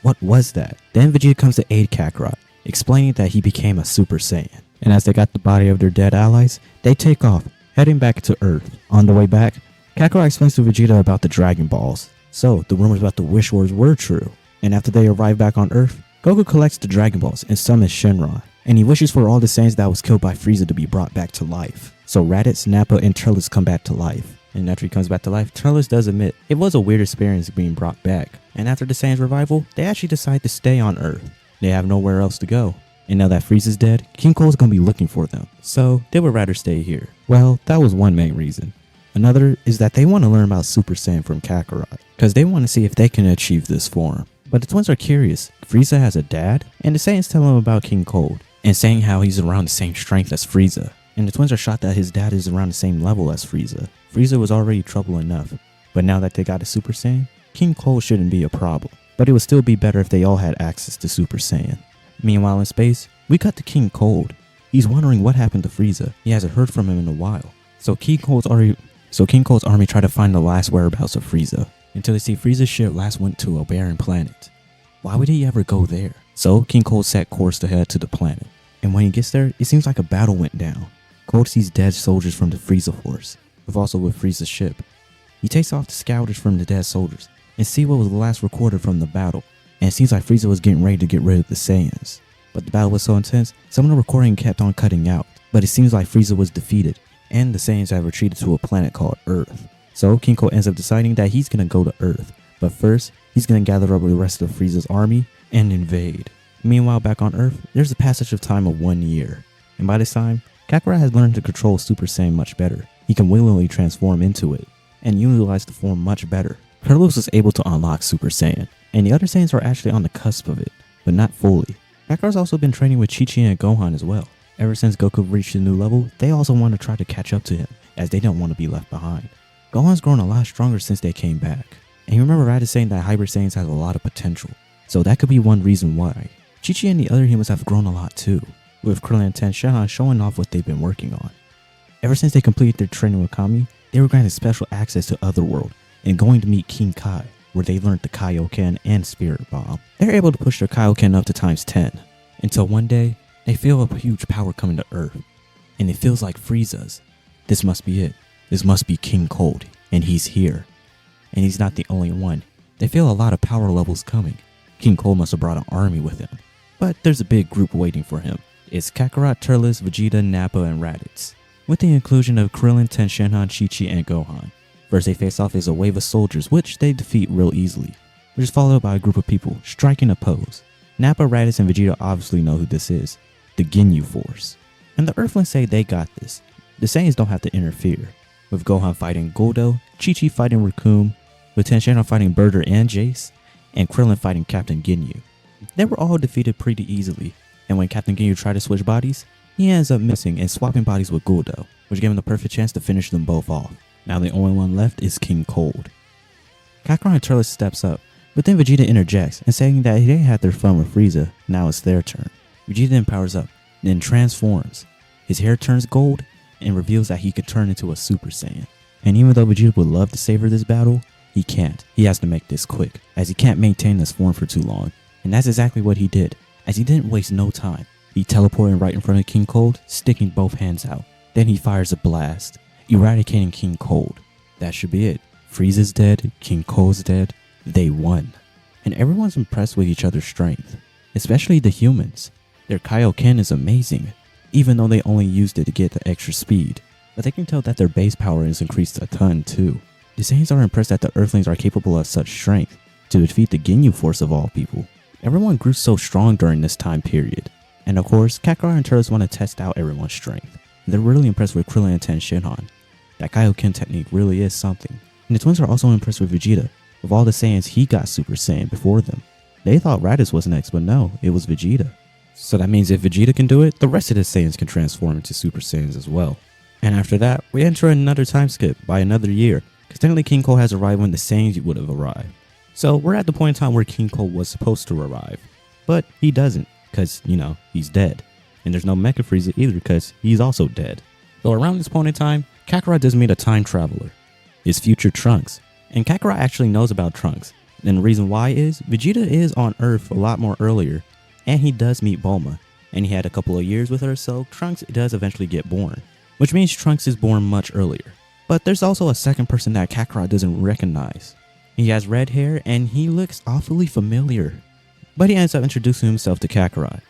What was that? Then Vegeta comes to aid Kakarot, explaining that he became a Super Saiyan. And as they got the body of their dead allies, they take off, heading back to Earth. On the way back, Kakarot explains to Vegeta about the Dragon Balls. So, the rumors about the Wish Wars were true. And after they arrive back on Earth, Goku collects the Dragon Balls and summons Shenron. And he wishes for all the Saiyans that was killed by Frieza to be brought back to life. So Raditz, Nappa, and Turles come back to life. And after he comes back to life, Turles does admit it was a weird experience being brought back. And after the Saiyans revival, they actually decide to stay on Earth. They have nowhere else to go. And now that Frieza's dead, King Cole's gonna be looking for them. So they would rather stay here. Well, that was one main reason. Another is that they want to learn about Super Saiyan from Kakarot, because they want to see if they can achieve this form. But the twins are curious. Frieza has a dad? And the Saiyans tell him about King Cold, and saying how he's around the same strength as Frieza. And the twins are shocked that his dad is around the same level as Frieza. Frieza was already trouble enough, but now that they got a Super Saiyan, King Cold shouldn't be a problem. But it would still be better if they all had access to Super Saiyan. Meanwhile in space, we cut to King Cold. He's wondering what happened to Frieza. He hasn't heard from him in a while. So King Cold's army tried to find the last whereabouts of Frieza, until they see Frieza's ship last went to a barren planet. Why would he ever go there? So King Cold set course to head to the planet. And when he gets there, it seems like a battle went down. Cold sees dead soldiers from the Frieza force, but also with Frieza's ship. He takes off the scouters from the dead soldiers and see what was last recorded from the battle. And it seems like Frieza was getting ready to get rid of the Saiyans. But the battle was so intense, some of the recording kept on cutting out. But it seems like Frieza was defeated, and the Saiyans have retreated to a planet called Earth. So King Cold ends up deciding that he's gonna go to Earth, but first, he's gonna gather up with the rest of Frieza's army and invade. Meanwhile, back on Earth, there's a passage of time of 1 year. And by this time, Kakarot has learned to control Super Saiyan much better. He can willingly transform into it, and utilize the form much better. Turles was able to unlock Super Saiyan, and the other Saiyans are actually on the cusp of it, but not fully. Kakarot's also been training with Chi-Chi and Gohan as well. Ever since Goku reached a new level, they also want to try to catch up to him, as they don't want to be left behind. Gohan's grown a lot stronger since they came back. And you remember Raditz saying that Hybrid Saiyans has a lot of potential, so that could be one reason why. Chi-Chi and the other humans have grown a lot too, with Krillin and Tenshinhan showing off what they've been working on. Ever since they completed their training with Kami, they were granted special access to Otherworld, and going to meet King Kai, where they learned the Kaioken and Spirit Bomb. They're able to push their Kaioken up to times 10, until one day, they feel a huge power coming to Earth, and it feels like Frieza's. This must be it. This must be King Cold, and he's here. And he's not the only one. They feel a lot of power levels coming. King Cold must have brought an army with him. But there's a big group waiting for him. It's Kakarot, Turles, Vegeta, Nappa, and Raditz, with the inclusion of Krillin, Tenshinhan, Chi-Chi, and Gohan. First they face off is a wave of soldiers, which they defeat real easily, which is followed by a group of people striking a pose. Nappa, Raditz, and Vegeta obviously know who this is, the Ginyu Force. And the Earthlings say they got this. The Saiyans don't have to interfere, with Gohan fighting Guldo, Chi-Chi fighting Recoome, with Tenshinhan fighting Burger and Jace, and Krillin fighting Captain Ginyu. They were all defeated pretty easily, and when Captain Ginyu tried to switch bodies, he ends up missing and swapping bodies with Guldo, which gave him the perfect chance to finish them both off. Now the only one left is King Cold. Kakarot and Turles steps up, but then Vegeta interjects and saying that they had their fun with Frieza, now it's their turn. Vegeta then powers up, then transforms. His hair turns gold and reveals that he could turn into a Super Saiyan. And even though Vegeta would love to savor this battle, he can't. He has to make this quick, as he can't maintain this form for too long. And that's exactly what he did, as he didn't waste no time. He teleported right in front of King Cold, sticking both hands out. Then he fires a blast, eradicating King Cold. That should be it. Frieza's dead, King Cold's dead, they won. And everyone's impressed with each other's strength, especially the humans. Their Kaioken is amazing, even though they only used it to get the extra speed. But they can tell that their base power is increased a ton too. The Saiyans are impressed that the Earthlings are capable of such strength to defeat the Ginyu Force of all people. Everyone grew so strong during this time period. And of course, Kakarot and Turles want to test out everyone's strength. They're really impressed with Krillin and Tenshinhan. That Kaioken technique really is something. And the twins are also impressed with Vegeta. Of all the Saiyans, he got Super Saiyan before them. They thought Raditz was next, but no, it was Vegeta. So that means if Vegeta can do it, the rest of the Saiyans can transform into Super Saiyans as well. And after that, we enter another time skip by another year, because technically King Cold has arrived when the Saiyans would have arrived. So we're at the point in time where King Cold was supposed to arrive, but he doesn't, because, you know, he's dead. And there's no Mecha Frieza either, because he's also dead. So around this point in time, Kakarot does meet a time traveler, his future Trunks. And Kakarot actually knows about Trunks. And the reason why is, Vegeta is on Earth a lot more earlier, and he does meet Bulma. And he had a couple of years with her, so Trunks does eventually get born. Which means Trunks is born much earlier. But there's also a second person that Kakarot doesn't recognize. He has red hair, and he looks awfully familiar. But he ends up introducing himself to Kakarot.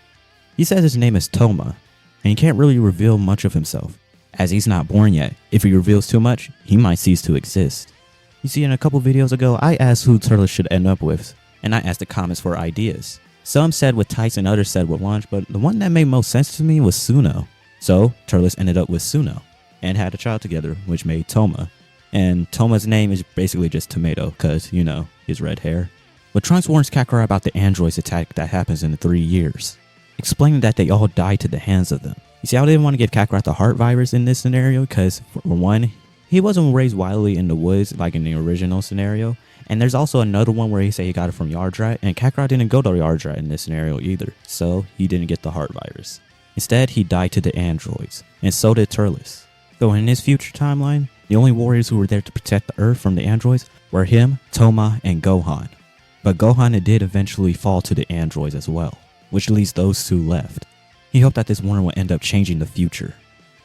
He says his name is Toma, and he can't really reveal much of himself, as he's not born yet. If he reveals too much, he might cease to exist. You see, in a couple videos ago, I asked who Turles should end up with, and I asked the comments for ideas. Some said with Tyson, others said with Lunch, but the one that made most sense to me was Suno. So, Turles ended up with Suno, and had a child together, which made Toma. And Toma's name is basically just Tomato, cause, you know, his red hair. But Trunks warns Kakarot about the androids attack that happens in 3 years, explaining that they all died to the hands of them. You see how they didn't want to give Kakarot the heart virus in this scenario? Because for one, he wasn't raised wildly in the woods like in the original scenario. And there's also another one where he said he got it from Yardrat, and Kakarot didn't go to Yardrat in this scenario either, so he didn't get the heart virus. Instead, he died to the androids, and so did Turles. So in his future timeline, the only warriors who were there to protect the Earth from the androids were him, Toma, and Gohan. But Gohan did eventually fall to the androids as well, which leaves those two left. He hoped that this warning would end up changing the future.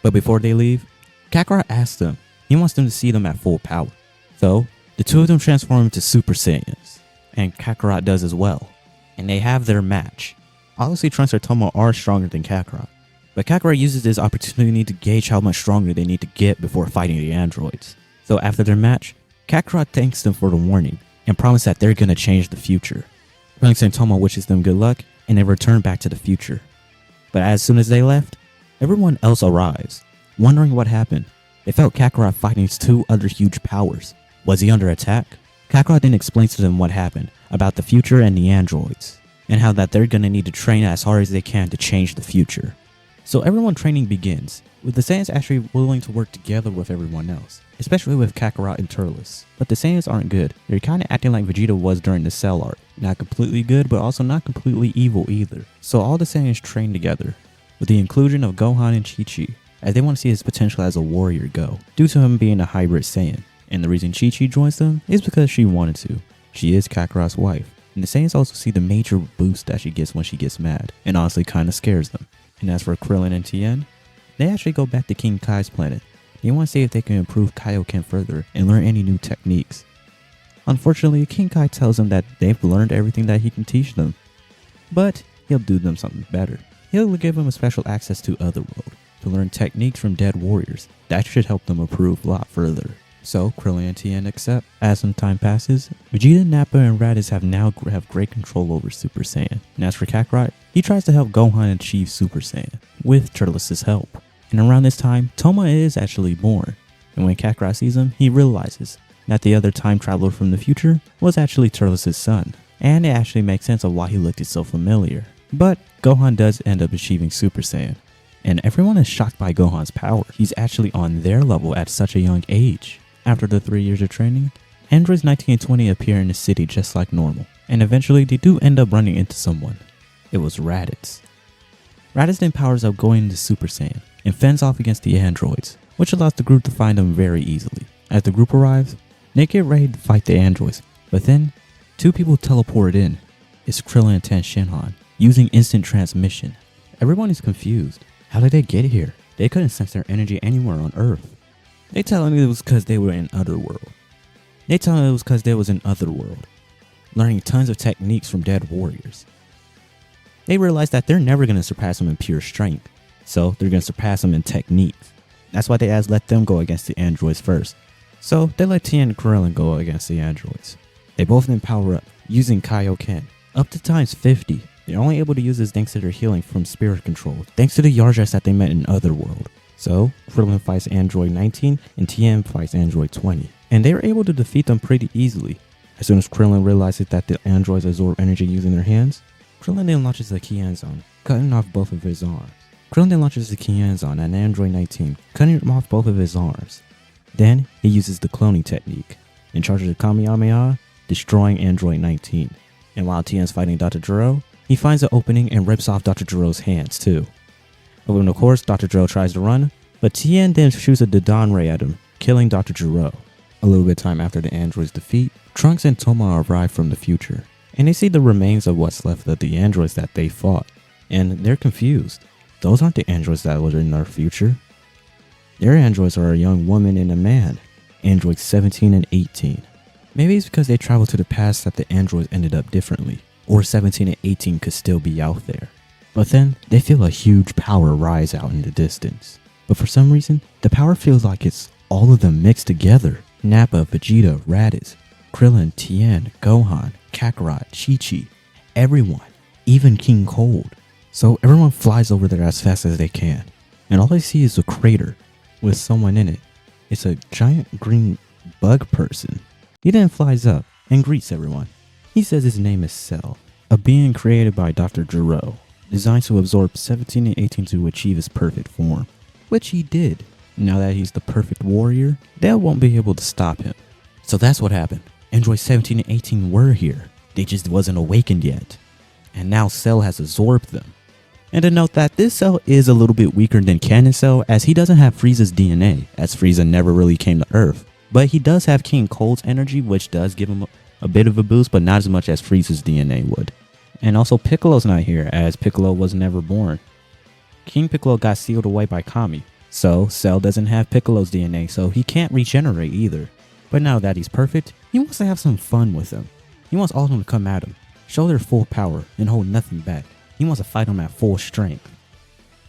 But before they leave, Kakarot asks them, he wants them to see them at full power. So, the two of them transform into Super Saiyans, and Kakarot does as well, and they have their match. Obviously Trunks or Toma are stronger than Kakarot, but Kakarot uses this opportunity to gauge how much stronger they need to get before fighting the androids. So after their match, Kakarot thanks them for the warning, and promises that they're gonna change the future. Trunks and Toma wishes them good luck, and they return back to the future. But as soon as they left, everyone else arrives, wondering what happened. They felt Kakarot fighting two other huge powers. Was he under attack? Kakarot then explains to them what happened about the future and the androids, and how that they're gonna need to train as hard as they can to change the future. So everyone training begins, with the Saiyans actually willing to work together with everyone else, especially with Kakarot and Turles. But the Saiyans aren't good. They're kinda acting like Vegeta was during the Cell arc. Not completely good, but also not completely evil either. So all the Saiyans train together, with the inclusion of Gohan and Chi-Chi, as they want to see his potential as a warrior go, due to him being a hybrid Saiyan. And the reason Chi-Chi joins them is because she wanted to. She is Kakarot's wife. And the Saiyans also see the major boost that she gets when she gets mad, and honestly kinda scares them. And as for Krillin and Tien, they actually go back to King Kai's planet. They want to see if they can improve Kaioken further and learn any new techniques. Unfortunately, King Kai tells them that they've learned everything that he can teach them. But he'll do them something better. He'll give them a special access to Otherworld to learn techniques from dead warriors. That should help them improve a lot further. So Krillin and Tien accept. As some time passes, Vegeta, Nappa, and Raditz have great control over Super Saiyan. And as for Kakarot, he tries to help Gohan achieve Super Saiyan, with Turles' help. And around this time, Toma is actually born. And when Kakarot sees him, he realizes that the other time traveler from the future was actually Turles' son. And it actually makes sense of why he looked so familiar. But Gohan does end up achieving Super Saiyan. And everyone is shocked by Gohan's power. He's actually on their level at such a young age. After the 3 years of training, androids 19 and 20 appear in the city just like normal, and eventually they do end up running into someone. It was Raditz. Raditz then powers up going into Super Saiyan and fends off against the androids, which allows the group to find them very easily. As the group arrives, they get ready to fight the androids, but then two people teleport in. It's Krillin and Ten Shinhan, using instant transmission. Everyone is confused. How did they get here? They couldn't sense their energy anywhere on Earth. They tell me it was because they were in Otherworld. Learning tons of techniques from dead warriors. They realize that they're never going to surpass them in pure strength, so they're going to surpass them in techniques. That's why they let them go against the androids first. So they let Tien and Krillin go against the androids. They both then power up, using Kaioken, up to times 50. They're only able to use this thanks to their healing from spirit control, thanks to the Yardrats that they met in Otherworld. So, Krillin fights Android 19 and Tien fights Android 20. And they were able to defeat them pretty easily. As soon as Krillin realizes that the androids absorb energy using their hands, Krillin then launches the Kienzon, cutting off both of his arms. Krillin then launches the Kienzon at Android 19, cutting him off both of his arms. Then, he uses the cloning technique, and charges the Kamehameha, destroying Android 19. And while Tien's fighting Dr. Gero, he finds an opening and rips off Dr. Gero's hands too. But of course, Dr. Gero tries to run, but Tien then shoots a Dodon Ray at him, killing Dr. Gero. A little bit of time after the androids' defeat, Trunks and Toma arrive from the future, and they see the remains of what's left of the androids that they fought, and they're confused. Those aren't the androids that were in our future. Their androids are a young woman and a man, androids 17 and 18. Maybe it's because they traveled to the past that the androids ended up differently, or 17 and 18 could still be out there. But then, they feel a huge power rise out in the distance. But for some reason, the power feels like it's all of them mixed together. Nappa, Vegeta, Raditz, Krillin, Tien, Gohan, Kakarot, Chi-Chi, everyone, even King Cold. So everyone flies over there as fast as they can. And all they see is a crater with someone in it. It's a giant green bug person. He then flies up and greets everyone. He says his name is Cell, a being created by Dr. Gero, designed to absorb 17 and 18 to achieve his perfect form, which he did. Now that he's the perfect warrior, they won't be able to stop him. So that's what happened. Androids 17 and 18 were here, they just wasn't awakened yet. And now Cell has absorbed them. And to note that this Cell is a little bit weaker than Canon Cell, as he doesn't have Frieza's DNA, as Frieza never really came to Earth. But he does have King Cold's energy, which does give him a bit of a boost, but not as much as Frieza's DNA would. And also Piccolo's not here, as Piccolo was never born. King Piccolo got sealed away by Kami, so Cell doesn't have Piccolo's DNA, so he can't regenerate either. But now that he's perfect, he wants to have some fun with them. He wants all of them to come at him, show their full power, and hold nothing back. He wants to fight them at full strength,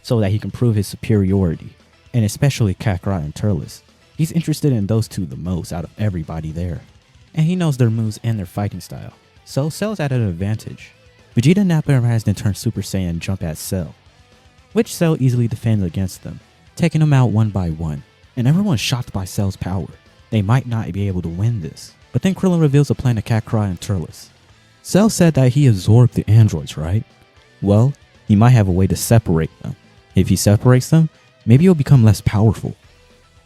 so that he can prove his superiority, and especially Kakarot and Turles. He's interested in those two the most out of everybody there. And he knows their moves and their fighting style, so Cell's at an advantage. Vegeta, Nappa, and Raditz then turn Super Saiyan and jump at Cell, which Cell easily defends against them, taking them out one by one, and everyone's shocked by Cell's power. They might not be able to win this. But then Krillin reveals a plan to Kakarot and Turles. Cell said that he absorbed the androids, right? Well, he might have a way to separate them. If he separates them, maybe he'll become less powerful,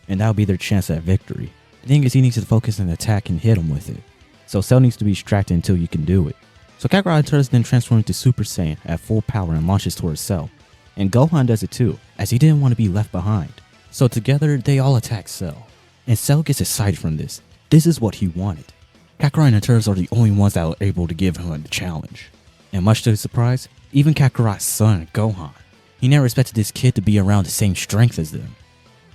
and that'll be their chance at victory. The thing is, he needs to focus and attack and hit him with it. So Cell needs to be distracted until you can do it. So Kakarot and Turles then transform into Super Saiyan at full power and launches towards Cell. And Gohan does it too, as he didn't want to be left behind. So together, they all attack Cell. And Cell gets excited from this. This is what he wanted. Kakarot and Turles are the only ones that are able to give him the challenge. And much to his surprise, even Kakarot's son, Gohan. He never expected this kid to be around the same strength as them.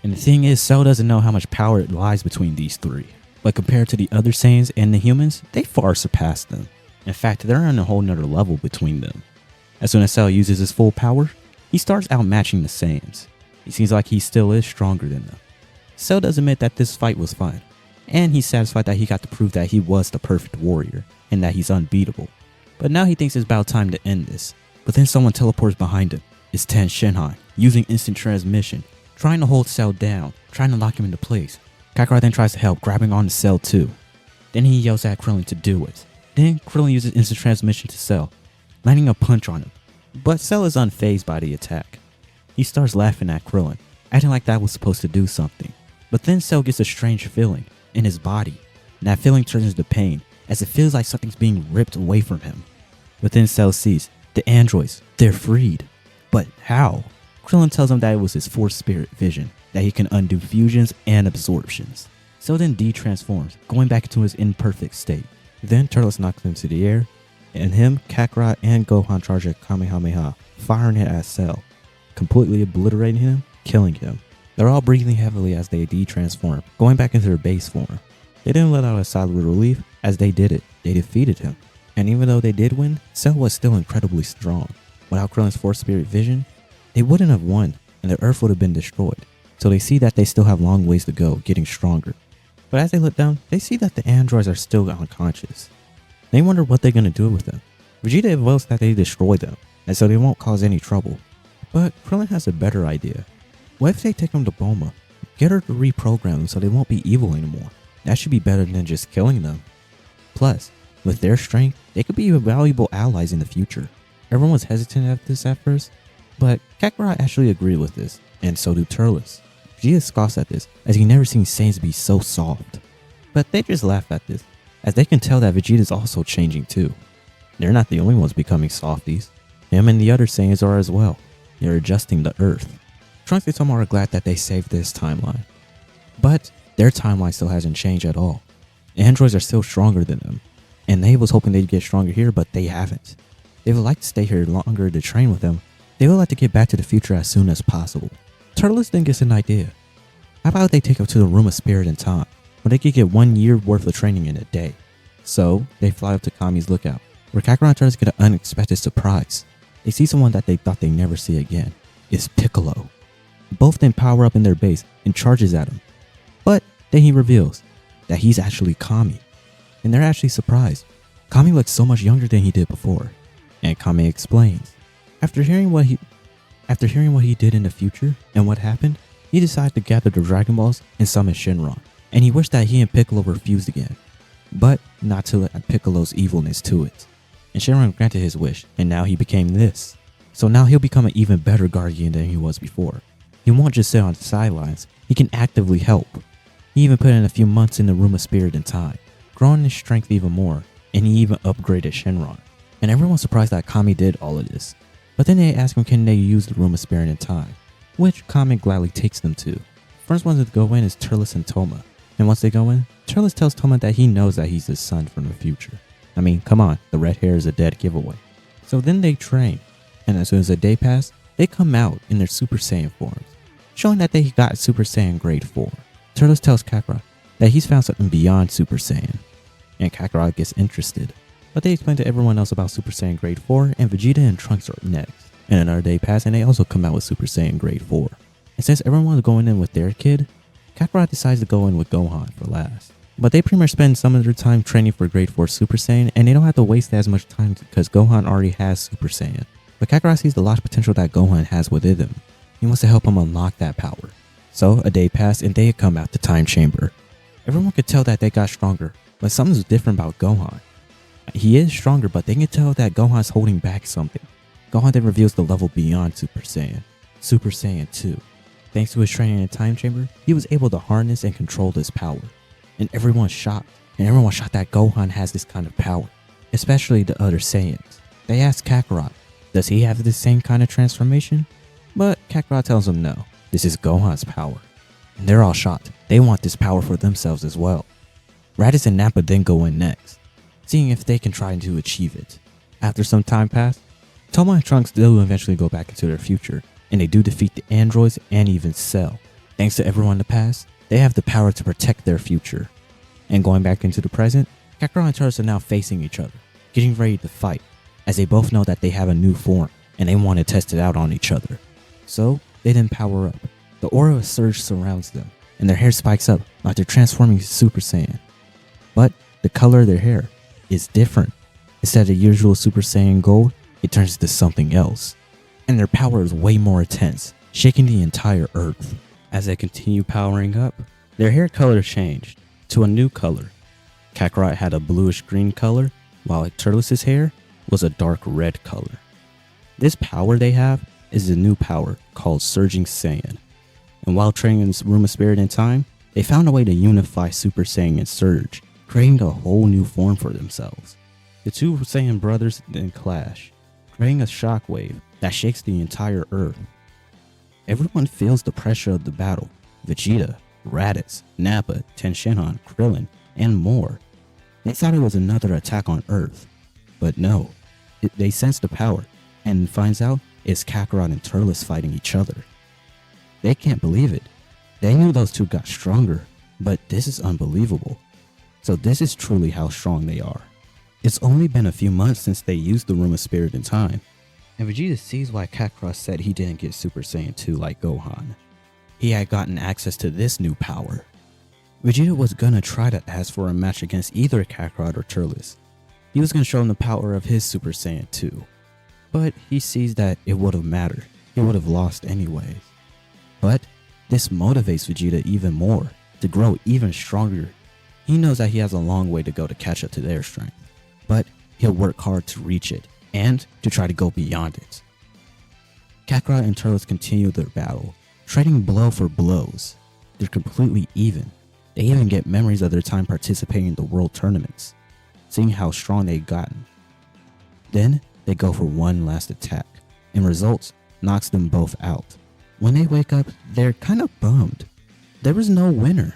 And the thing is, Cell doesn't know how much power it lies between these three. But compared to the other Saiyans and the humans, they far surpass them. In fact, they're on a whole nother level between them. As soon as Cell uses his full power, he starts outmatching the Saiyans. He seems like he still is stronger than them. Cell does admit that this fight was fun, and he's satisfied that he got to prove that he was the perfect warrior, and that he's unbeatable. But now he thinks it's about time to end this. But then someone teleports behind him. It's Ten Shinhan, using instant transmission, trying to hold Cell down, trying to lock him into place. Kakarot then tries to help, grabbing onto Cell too. Then he yells at Krillin to do it. Then Krillin uses instant transmission to Cell, landing a punch on him. But Cell is unfazed by the attack. He starts laughing at Krillin, acting like that was supposed to do something. But then Cell gets a strange feeling in his body, and that feeling turns into pain, as it feels like something's being ripped away from him. But then Cell sees the androids, they're freed. But how? Krillin tells him that it was his fourth spirit vision, that he can undo fusions and absorptions. Cell then de-transforms, going back into his imperfect state. Then Turles knocks him into the air, and him, Kakarot, and Gohan charge a Kamehameha, firing it at Cell, completely obliterating him, killing him. They're all breathing heavily as they de-transform, going back into their base form. They didn't let out a sigh of relief, as they did it. They defeated him. And even though they did win, Cell was still incredibly strong. Without Krillin's fourth spirit vision, they wouldn't have won, and the Earth would have been destroyed. So they see that they still have long ways to go, getting stronger. But as they look down, they see that the androids are still unconscious. They wonder what they're going to do with them. Vegeta votes that they destroy them, and so they won't cause any trouble. But Krillin has a better idea. What if they take them to Bulma, get her to reprogram them so they won't be evil anymore? That should be better than just killing them. Plus, with their strength, they could be valuable allies in the future. Everyone was hesitant at this at first, but Kakarot actually agreed with this, and so do Turles. Vegeta scoffs at this, as he never seen Saiyans be so soft. But they just laugh at this, as they can tell that Vegeta is also changing too. They're not the only ones becoming softies. Him and the other Saiyans are as well. They're adjusting the Earth. Trunks and Toma are glad that they saved this timeline. But their timeline still hasn't changed at all. Androids are still stronger than them, and they was hoping they'd get stronger here, but they haven't. They would like to stay here longer to train with them. They would like to get back to the future as soon as possible. Turles then gets an idea. How about they take them to the Room of Spirit and Time, where they could get 1 year worth of training in a day. So they fly up to Kami's lookout, where Kakarot and Turles get an unexpected surprise. They see someone that they thought they'd never see again. It's Piccolo. Both then power up in their base and charges at him. But then he reveals that he's actually Kami. And they're actually surprised. Kami looks so much younger than he did before. And Kami explains. After hearing what he did in the future and what happened, he decided to gather the Dragon Balls and summon Shenron. And he wished that he and Piccolo were fused again. But not to let Piccolo's evilness to it. And Shenron granted his wish, and now he became this. So now he'll become an even better guardian than he was before. He won't just sit on the sidelines, he can actively help. He even put in a few months in the Room of Spirit and Time, growing his strength even more, and he even upgraded Shenron. And everyone's surprised that Kami did all of this. But then they ask him can they use the Room of Spirit and Time, which Kami gladly takes them to. First ones to go in is Turles and Toma. And once they go in, Turles tells Toma that he knows that he's his son from the future. I mean, come on, the red hair is a dead giveaway. So then they train, and as soon as a day passes, they come out in their Super Saiyan forms, showing that they got Super Saiyan Grade 4. Turles tells Kakarot that he's found something beyond Super Saiyan, and Kakarot gets interested. But they explain to everyone else about Super Saiyan Grade 4, and Vegeta and Trunks are next. And another day passes, and they also come out with Super Saiyan Grade 4. And since everyone's going in with their kid, Kakarot decides to go in with Gohan for last. But they pretty much spend some of their time training for Grade 4 Super Saiyan, and they don't have to waste as much time because Gohan already has Super Saiyan. But Kakarot sees the lost potential that Gohan has within him. He wants to help him unlock that power. So a day passed and they come out the time chamber. Everyone could tell that they got stronger, but something's different about Gohan. He is stronger, but they can tell that Gohan's holding back something. Gohan then reveals the level beyond Super Saiyan, Super Saiyan 2. Thanks to his training in the time chamber, he was able to harness and control this power. And everyone's shocked. And everyone's shocked that Gohan has this kind of power, especially the other Saiyans. They ask Kakarot, does he have the same kind of transformation? But Kakarot tells them no, this is Gohan's power. And they're all shocked. They want this power for themselves as well. Raditz and Nappa then go in next, seeing if they can try to achieve it. After some time passes, Toma and Trunks do eventually go back into their future, and they do defeat the androids and even Cell. Thanks to everyone in the past, they have the power to protect their future. And going back into the present, Kakarot and Turles are now facing each other, getting ready to fight, as they both know that they have a new form, and they want to test it out on each other. So, they then power up. The aura of Surge surrounds them, and their hair spikes up like they're transforming to Super Saiyan. But the color of their hair is different. Instead of the usual Super Saiyan Gold, it turns into something else. And their power is way more intense, shaking the entire Earth. As they continue powering up, their hair color changed to a new color. Kakarot had a bluish green color, while Turles' hair was a dark red color. This power they have is a new power called Surging Saiyan. And while training in the Room of Spirit and Time, they found a way to unify Super Saiyan and Surge, creating a whole new form for themselves. The two Saiyan brothers then clash, creating a shockwave that shakes the entire Earth. Everyone feels the pressure of the battle. Vegeta, Raditz, Nappa, Tenshinhan, Krillin, and more. They thought it was another attack on Earth. But no, they sense the power, and finds out it's Kakarot and Turles fighting each other. They can't believe it. They knew those two got stronger, but this is unbelievable. So this is truly how strong they are. It's only been a few months since they used the Room of Spirit and Time, and Vegeta sees why Kakarot said he didn't get Super Saiyan 2 like Gohan. He had gotten access to this new power. Vegeta was gonna try to ask for a match against either Kakarot or Turles. He was gonna show him the power of his Super Saiyan 2. But he sees that it would have mattered. He would have lost anyways. But this motivates Vegeta even more, to grow even stronger. He knows that he has a long way to go to catch up to their strength, but he'll work hard to reach it, and to try to go beyond it. Kakarot and Turles continue their battle, trading blow for blows. They're completely even. They even get memories of their time participating in the world tournaments, seeing how strong they've gotten. Then they go for one last attack, and results knocks them both out. When they wake up, they're kind of bummed. There was no winner,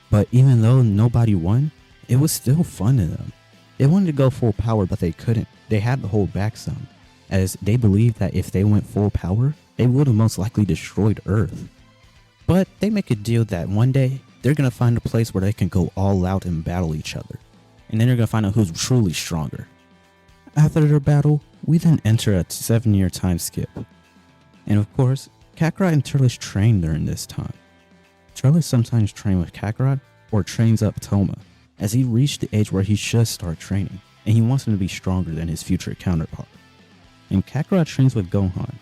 but even though nobody won, it was still fun to them. They wanted to go full power, but they couldn't. They had to hold back some, as they believed that if they went full power, they would have most likely destroyed Earth. But they make a deal that one day, they're going to find a place where they can go all out and battle each other. And then they're going to find out who's truly stronger. After their battle, we then enter a 7-year time skip. And of course, Kakarot and Turles train during this time. Turles sometimes trains with Kakarot or trains up Toma, as he reached the age where he should start training, and he wants him to be stronger than his future counterpart. And Kakarot trains with Gohan,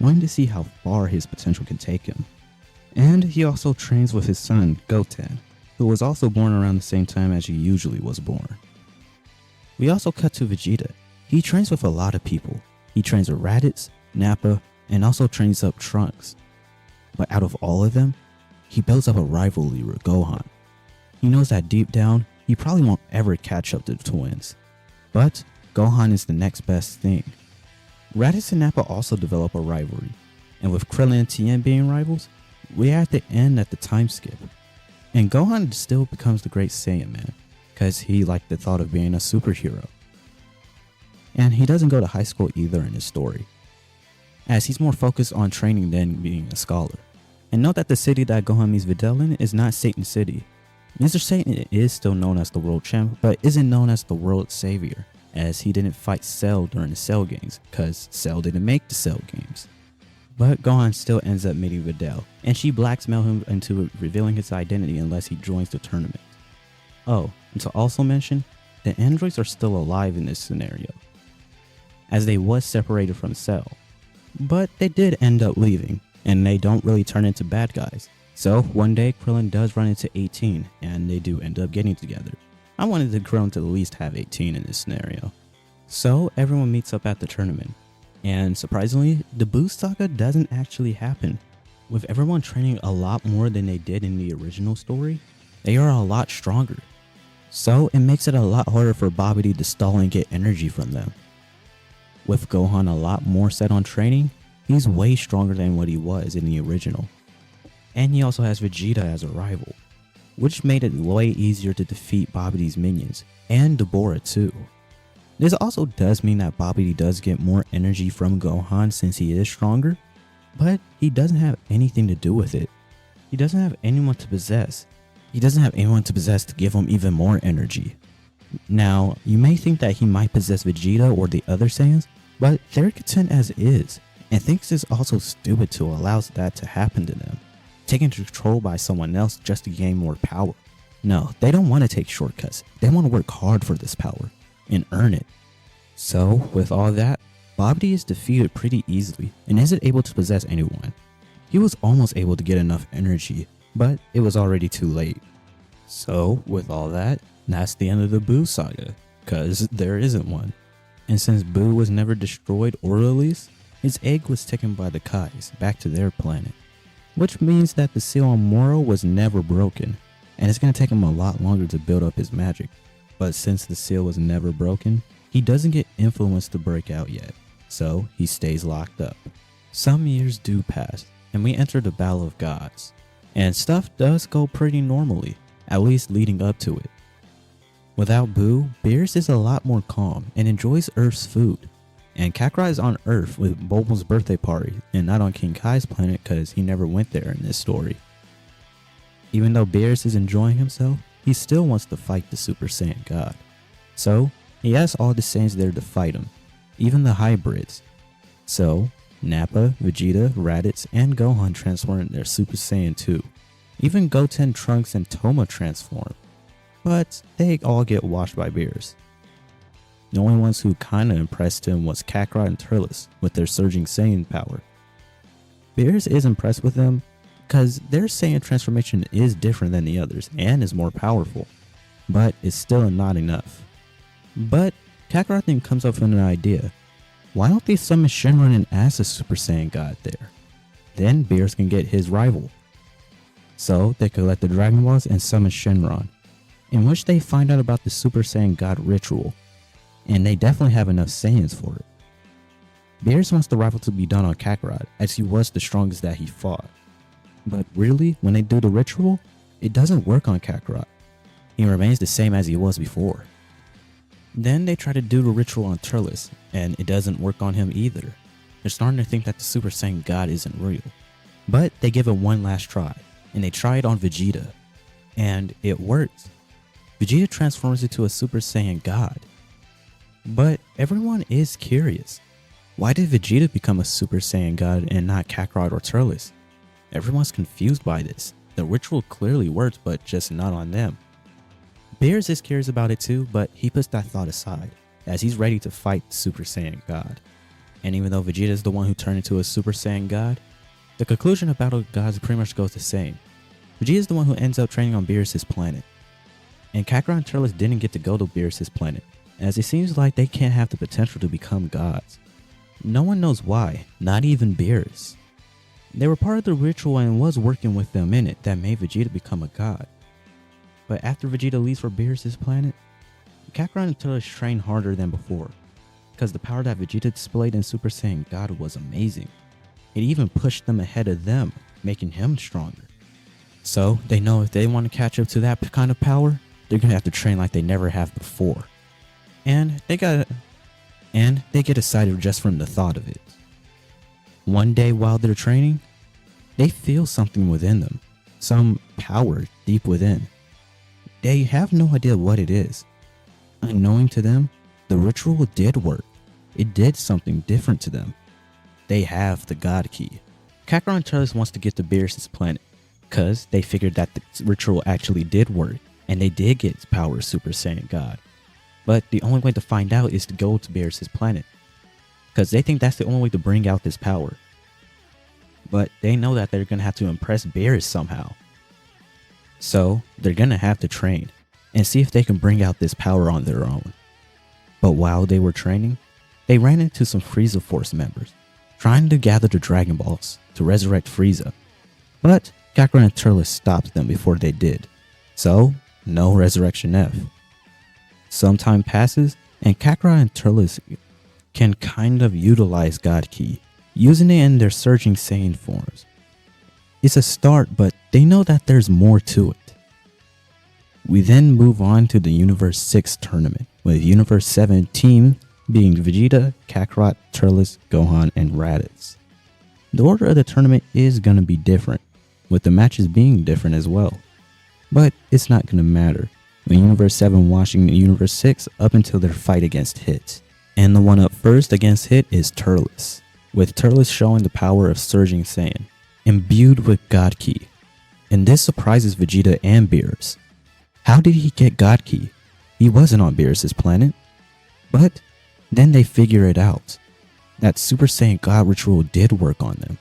wanting to see how far his potential can take him. And he also trains with his son, Goten, who was also born around the same time as he usually was born. We also cut to Vegeta. He trains with a lot of people. He trains with Raditz, Nappa, and also trains up Trunks. But out of all of them, he builds up a rivalry with Gohan. He knows that deep down, he probably won't ever catch up to the twins. But Gohan is the next best thing. Raditz and Nappa also develop a rivalry, and with Krillin and Tien being rivals, we are at the end at the time skip. And Gohan still becomes the great Saiyan man, because he liked the thought of being a superhero. And he doesn't go to high school either in his story, as he's more focused on training than being a scholar. And note that the city that Gohan meets Videl in is not Satan City. Mr. Satan is still known as the world champ, but isn't known as the world savior, as he didn't fight Cell during the Cell games, because Cell didn't make the Cell games. But Gohan still ends up meeting Videl, and she blackmails him into revealing his identity unless he joins the tournament. Oh, and to also mention, the androids are still alive in this scenario, as they was separated from Cell. But they did end up leaving, and they don't really turn into bad guys. So one day Krillin does run into 18, and they do end up getting together. I wanted the Krillin to at least have 18 in this scenario. So everyone meets up at the tournament, and surprisingly, the Buu saga doesn't actually happen. With everyone training a lot more than they did in the original story, they are a lot stronger. So it makes it a lot harder for Babidi to stall and get energy from them. With Gohan a lot more set on training, he's way stronger than what he was in the original. And he also has Vegeta as a rival, which made it way easier to defeat Babidi's minions, and Deborah too. This also does mean that Babidi does get more energy from Gohan since he is stronger, but he doesn't have anything to do with it. He doesn't have anyone to possess. He doesn't have anyone to possess to give him even more energy. Now, you may think that he might possess Vegeta or the other Saiyans, but they're content as is, and thinks it's also stupid to allow that to happen to them, taken control by someone else just to gain more power. No, they don't want to take shortcuts. They want to work hard for this power and earn it. So, with all that, Babidi is defeated pretty easily and isn't able to possess anyone. He was almost able to get enough energy, but it was already too late. So, with all that, that's the end of the Buu saga, cause there isn't one. And since Buu was never destroyed or released, his egg was taken by the Kais back to their planet. Which means that the seal on Moro was never broken, and it's going to take him a lot longer to build up his magic. But since the seal was never broken, he doesn't get influence to break out yet, so he stays locked up. Some years do pass, and we enter the Battle of Gods, and stuff does go pretty normally, at least leading up to it. Without Buu, Beerus is a lot more calm and enjoys Earth's food. And Kakarot is on Earth with Bulma's birthday party and not on King Kai's planet because he never went there in this story. Even though Beerus is enjoying himself, he still wants to fight the Super Saiyan God. So, he asks all the Saiyans there to fight him, even the hybrids. So, Nappa, Vegeta, Raditz, and Gohan transform their Super Saiyan 2. Even Goten, Trunks, and Toma transform. But they all get washed by Beerus. The only ones who kinda impressed him was Kakarot and Turles with their surging Saiyan power. Beerus is impressed with them because their Saiyan transformation is different than the others and is more powerful, but it's still not enough. But Kakarot then comes up with an idea. Why don't they summon Shenron and ask the Super Saiyan God there? Then Beerus can get his rival. So they collect the Dragon Balls and summon Shenron, in which they find out about the Super Saiyan God ritual. And they definitely have enough Saiyans for it. Beerus wants the rival to be done on Kakarot, as he was the strongest that he fought. But really, when they do the ritual, it doesn't work on Kakarot. He remains the same as he was before. Then they try to do the ritual on Turles, and it doesn't work on him either. They're starting to think that the Super Saiyan God isn't real. But they give it one last try, and they try it on Vegeta. And it works. Vegeta transforms into a Super Saiyan God. But everyone is curious. Why did Vegeta become a Super Saiyan God and not Kakarot or Turles? Everyone's confused by this. The ritual clearly works, but just not on them. Beerus is curious about it too, but he puts that thought aside, as he's ready to fight the Super Saiyan God. And even though Vegeta is the one who turned into a Super Saiyan God, the conclusion of Battle of Gods pretty much goes the same. Vegeta is the one who ends up training on Beerus' planet. And Kakarot and Turles didn't get to go to Beerus' planet, as it seems like they can't have the potential to become gods. No one knows why, not even Beerus. They were part of the ritual and was working with them in it that made Vegeta become a god. But after Vegeta leaves for Beerus' planet, Kakarot and Turles train harder than before, because the power that Vegeta displayed in Super Saiyan God was amazing. It even pushed them ahead of them, making him stronger. So they know if they want to catch up to that kind of power, they're going to have to train like they never have before. And they get excited just from the thought of it. One day while they're training, they feel something within them, some power deep within. They have no idea what it is. Unknowing to them, the ritual did work. It did something different to them. They have the God Key. Kakarot and Turles wants to get to Beerus' planet, because they figured that the ritual actually did work, and they did get power of Super Saiyan God. But the only way to find out is to go to Beerus' planet, because they think that's the only way to bring out this power. But they know that they're going to have to impress Beerus somehow. So they're going to have to train, and see if they can bring out this power on their own. But while they were training, they ran into some Frieza Force members, trying to gather the Dragon Balls to resurrect Frieza. But Kakarot and Turles stopped them before they did. So, no Resurrection F. Some time passes, and Kakarot and Turles can kind of utilize God Ki, using it in their Surging Saiyan forms. It's a start, but they know that there's more to it. We then move on to the Universe 6 tournament, with Universe 7 team being Vegeta, Kakarot, Turles, Gohan, and Raditz. The order of the tournament is going to be different, with the matches being different as well. But it's not going to matter, with Universe 7 washing Universe 6 up until their fight against Hit. And the one up first against Hit is Turles, with Turles showing the power of Surging Saiyan, imbued with God Ki. And this surprises Vegeta and Beerus. How did he get God Ki? He wasn't on Beerus' planet. But then they figure it out. That Super Saiyan God ritual did work on them.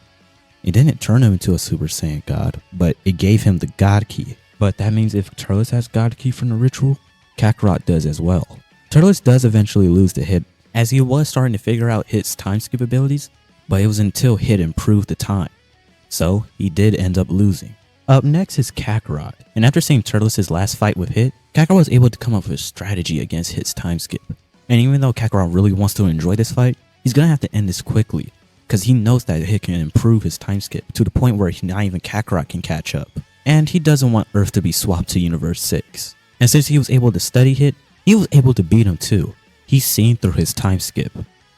It didn't turn him into a Super Saiyan God, but it gave him the God Ki. But that means if Turles has God Ki from the ritual, Kakarot does as well. Turles does eventually lose to Hit, as he was starting to figure out Hit's time skip abilities, but it was until Hit improved the time. So he did end up losing. Up next is Kakarot, and after seeing Turles' last fight with Hit, Kakarot was able to come up with a strategy against Hit's time skip. And even though Kakarot really wants to enjoy this fight, he's gonna have to end this quickly, because he knows that Hit can improve his time skip to the point where not even Kakarot can catch up. And he doesn't want Earth to be swapped to Universe 6. And since he was able to study Hit, he was able to beat him too. He's seen through his time skip.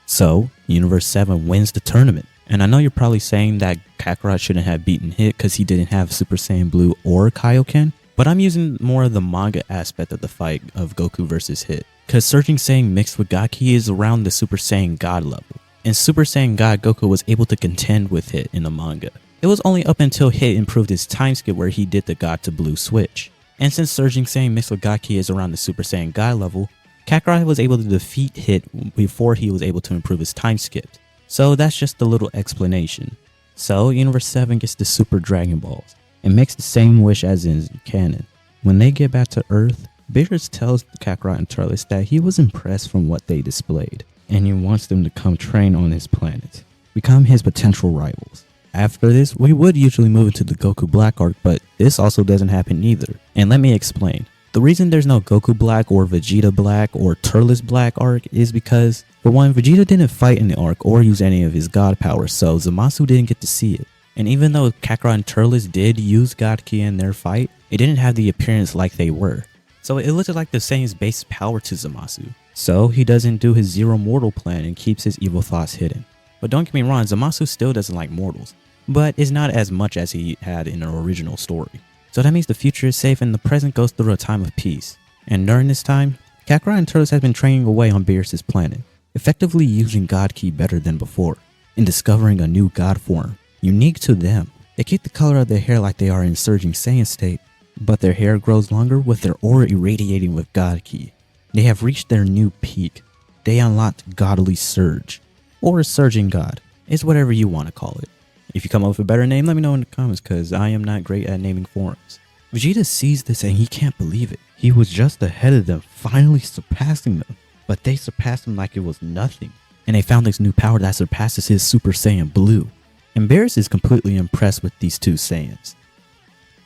So, Universe 7 wins the tournament. And I know you're probably saying that Kakarot shouldn't have beaten Hit because he didn't have Super Saiyan Blue or Kaioken, but I'm using more of the manga aspect of the fight of Goku versus Hit, because Surging Saiyan mixed with God Ki is around the Super Saiyan God level. In Super Saiyan God, Goku was able to contend with Hit in the manga. It was only up until Hit improved his time skip where he did the God to Blue switch. And since Surging Saiyan mixed with God Ki is around the Super Saiyan God level, Kakarot was able to defeat Hit before he was able to improve his time skip. So that's just a little explanation. So Universe 7 gets the Super Dragon Balls and makes the same wish as in canon. When they get back to Earth, Beerus tells Kakarot and Turles that he was impressed from what they displayed, and he wants them to come train on his planet, become his potential rivals. After this, we would usually move into the Goku Black arc, but this also doesn't happen either. And let me explain. The reason there's no Goku Black or Vegeta Black or Turles Black arc is because, for one, Vegeta didn't fight in the arc or use any of his god powers, so Zamasu didn't get to see it. And even though Kakarot and Turles did use God Ki in their fight, it didn't have the appearance like they were. So it looked like the same base power to Zamasu. So he doesn't do his Zero Mortal plan and keeps his evil thoughts hidden. But don't get me wrong, Zamasu still doesn't like mortals, but it's not as much as he had in the original story. So that means the future is safe and the present goes through a time of peace. And during this time, Kakarot and Turles have been training away on Beerus' planet, effectively using God Ki better than before, and discovering a new god form, unique to them. They keep the color of their hair like they are in Surging Saiyan state, but their hair grows longer with their aura irradiating with God Ki. They have reached their new peak. They unlocked Godly Surge, or Surging God. It's whatever you want to call it. If you come up with a better name, let me know in the comments, because I am not great at naming forms. Vegeta sees this and he can't believe it. He was just ahead of them, finally surpassing them. But but they surpassed him like it was nothing. And they found this new power that surpasses his Super Saiyan Blue. And Beerus is completely impressed with these two Saiyans.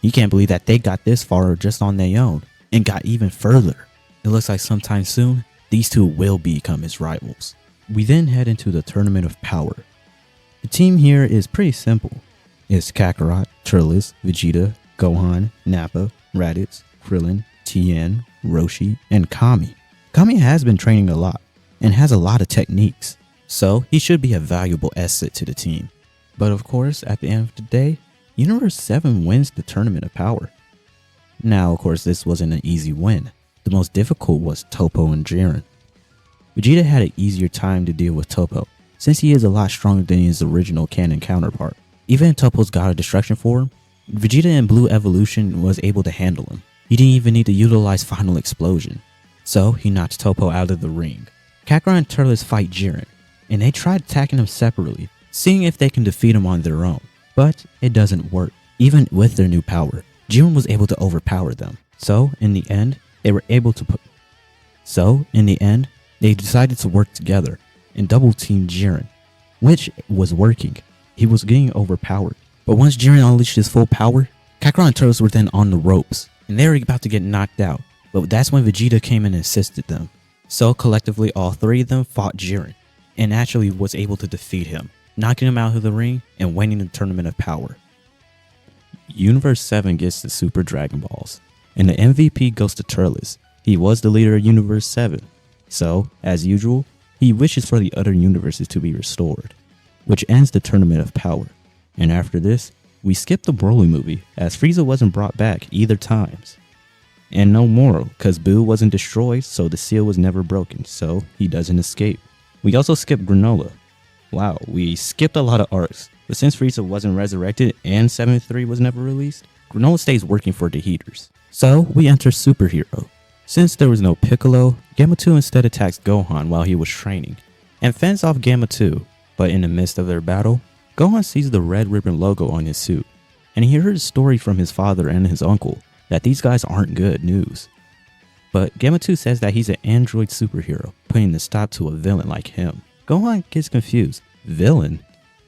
He can't believe that they got this far just on their own, and got even further. It looks like sometime soon, these two will become his rivals. We then head into the Tournament of Power. The team here is pretty simple. It's Kakarot, Turles, Vegeta, Gohan, Nappa, Raditz, Krillin, Tien, Roshi, and Kami. Kami has been training a lot, and has a lot of techniques, so he should be a valuable asset to the team. But of course, at the end of the day, Universe 7 wins the Tournament of Power. Now, of course, this wasn't an easy win. The most difficult was Toppo and Jiren. Vegeta had an easier time to deal with Toppo, since he is a lot stronger than his original canon counterpart. Even in Toppo's God of Destruction form, Vegeta in Blue Evolution was able to handle him. He didn't even need to utilize Final Explosion, so he knocked Toppo out of the ring. Kakarot and Turles fight Jiren, and they tried attacking him separately, seeing if they can defeat him on their own, but it doesn't work. Even with their new power, Jiren was able to overpower them. So in the end, they decided to work together and double team Jiren, which was working. He was getting overpowered. But once Jiren unleashed his full power, Kakarot and Turles were then on the ropes, and they were about to get knocked out. But that's when Vegeta came in and assisted them. So collectively, all three of them fought Jiren, and actually was able to defeat him, knocking him out of the ring and winning the Tournament of Power. Universe 7 gets the Super Dragon Balls, and the MVP goes to Turles. He was the leader of Universe 7, so, as usual, he wishes for the other universes to be restored, which ends the Tournament of Power. And after this, we skip the Broly movie, as Frieza wasn't brought back either times. And no Moro, cause Boo wasn't destroyed, so the seal was never broken, so he doesn't escape. We also skipped Granola. Wow, we skipped a lot of arcs, but since Frieza wasn't resurrected and 7-3 was never released, Granola stays working for the Heaters. So we enter Superhero. Since there was no Piccolo, Gamma 2 instead attacks Gohan while he was training, and fends off Gamma 2, but in the midst of their battle, Gohan sees the Red Ribbon logo on his suit, and he heard a story from his father and his uncle that these guys aren't good news. But Gamma 2 says that he's an android superhero, putting the stop to a villain like him. Gohan gets confused. Villain?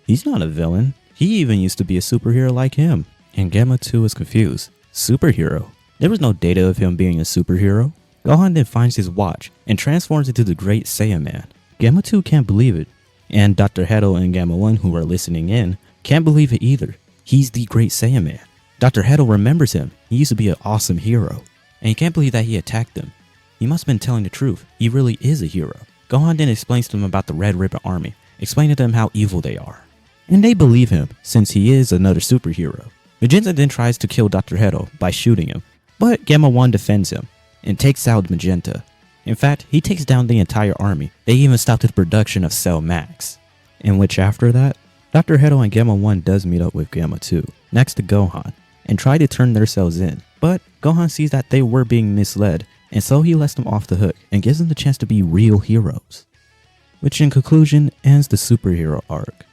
He's not a villain. He even used to be a superhero like him. And Gamma 2 is confused. Superhero? There was no data of him being a superhero. Gohan then finds his watch and transforms into the Great Saiyan Man. Gamma 2 can't believe it. And Dr. Hedo and Gamma 1, who are listening in, can't believe it either. He's the Great Saiyan Man. Dr. Hedo remembers him. He used to be an awesome hero. And he can't believe that he attacked them. He must have been telling the truth. He really is a hero. Gohan then explains to them about the Red Ribbon Army, explaining to them how evil they are. And they believe him, since he is another superhero. Magenta then tries to kill Dr. Hedo by shooting him, but Gamma 1 defends him, and takes out Magenta. In fact, he takes down the entire army. They even stopped the production of Cell Max. In which after that, Dr. Hedo and Gamma 1 does meet up with Gamma 2, next to Gohan, and try to turn their cells in. But Gohan sees that they were being misled, and so he lets them off the hook and gives them the chance to be real heroes. Which in conclusion ends the superhero arc.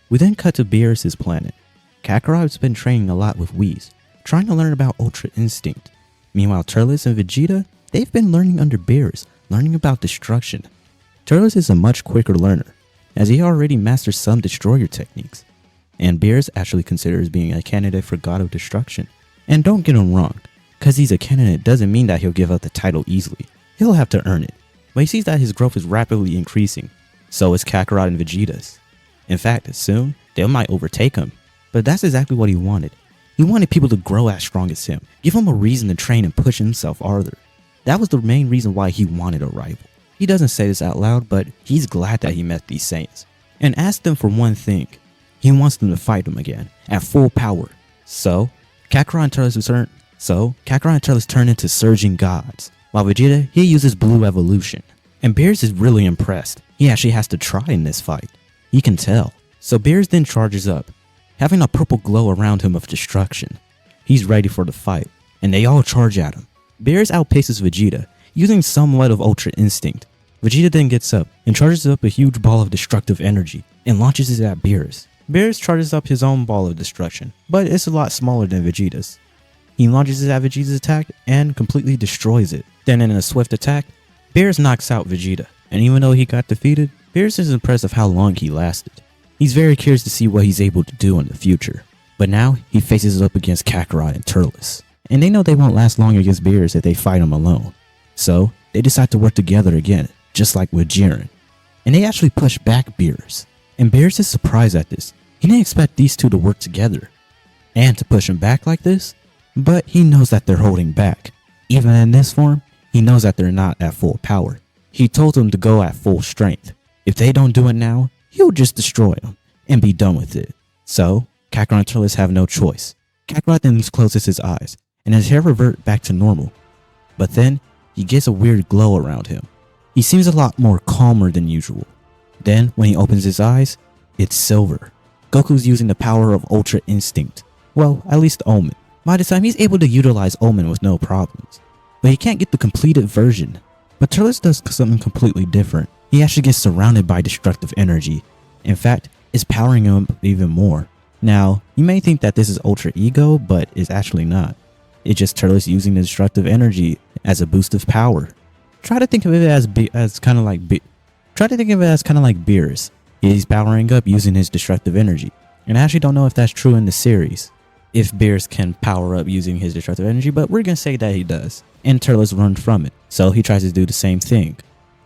We then cut to Beerus' planet. Kakarot's been training a lot with Whis, trying to learn about Ultra Instinct. Meanwhile, Turles and Vegeta, they've been learning under Beerus, learning about destruction. Turles is a much quicker learner, as he already mastered some destroyer techniques. And Beerus actually considers being a candidate for God of Destruction. And don't get him wrong, cause he's a candidate doesn't mean that he'll give up the title easily. He'll have to earn it. But he sees that his growth is rapidly increasing. So is Kakarot and Vegeta's. In fact, soon, they might overtake him. But that's exactly what he wanted. He wanted people to grow as strong as him, give him a reason to train and push himself farther. That was the main reason why he wanted a rival. He doesn't say this out loud, but he's glad that he met these Saiyans, and asked them for one thing. He wants them to fight him again, at full power. So, Kakarot and Turles turn into surging gods, while Vegeta, he uses Blue Evolution. And Beerus is really impressed. He actually has to try in this fight. He can tell. So Beerus then charges up, having a purple glow around him of destruction. He's ready for the fight, and they all charge at him. Beerus outpaces Vegeta, using somewhat of Ultra Instinct. Vegeta then gets up and charges up a huge ball of destructive energy and launches it at Beerus. Beerus charges up his own ball of destruction, but it's a lot smaller than Vegeta's. He launches it at Vegeta's attack and completely destroys it. Then in a swift attack, Beerus knocks out Vegeta, and even though he got defeated, Beerus is impressed of how long he lasted. He's very curious to see what he's able to do in the future. But now, he faces up against Kakarot and Turles, and they know they won't last long against Beerus if they fight him alone. So, they decide to work together again, just like with Jiren. And they actually push back Beerus. And Beerus is surprised at this. He didn't expect these two to work together and to push him back like this, but he knows that they're holding back. Even in this form, he knows that they're not at full power. He told them to go at full strength. If they don't do it now, he'll just destroy them and be done with it. So, Kakarot and Turles have no choice. Kakarot then closes his eyes and his hair reverts back to normal. But then, he gets a weird glow around him. He seems a lot more calmer than usual. Then, when he opens his eyes, it's silver. Goku's using the power of Ultra Instinct. Well, at least Omen. By this time, he's able to utilize Omen with no problems. But he can't get the completed version. But Turles does something completely different. He actually gets surrounded by destructive energy. In fact, it's powering him up even more. Now, you may think that this is Ultra Ego, but it's actually not. It's just Turles using the destructive energy as a boost of power. Try to think of it as kind of like Beerus. He's powering up using his destructive energy. And I actually don't know if that's true in the series, if Beerus can power up using his destructive energy, but we're gonna say that he does. And Turles runs from it, so he tries to do the same thing.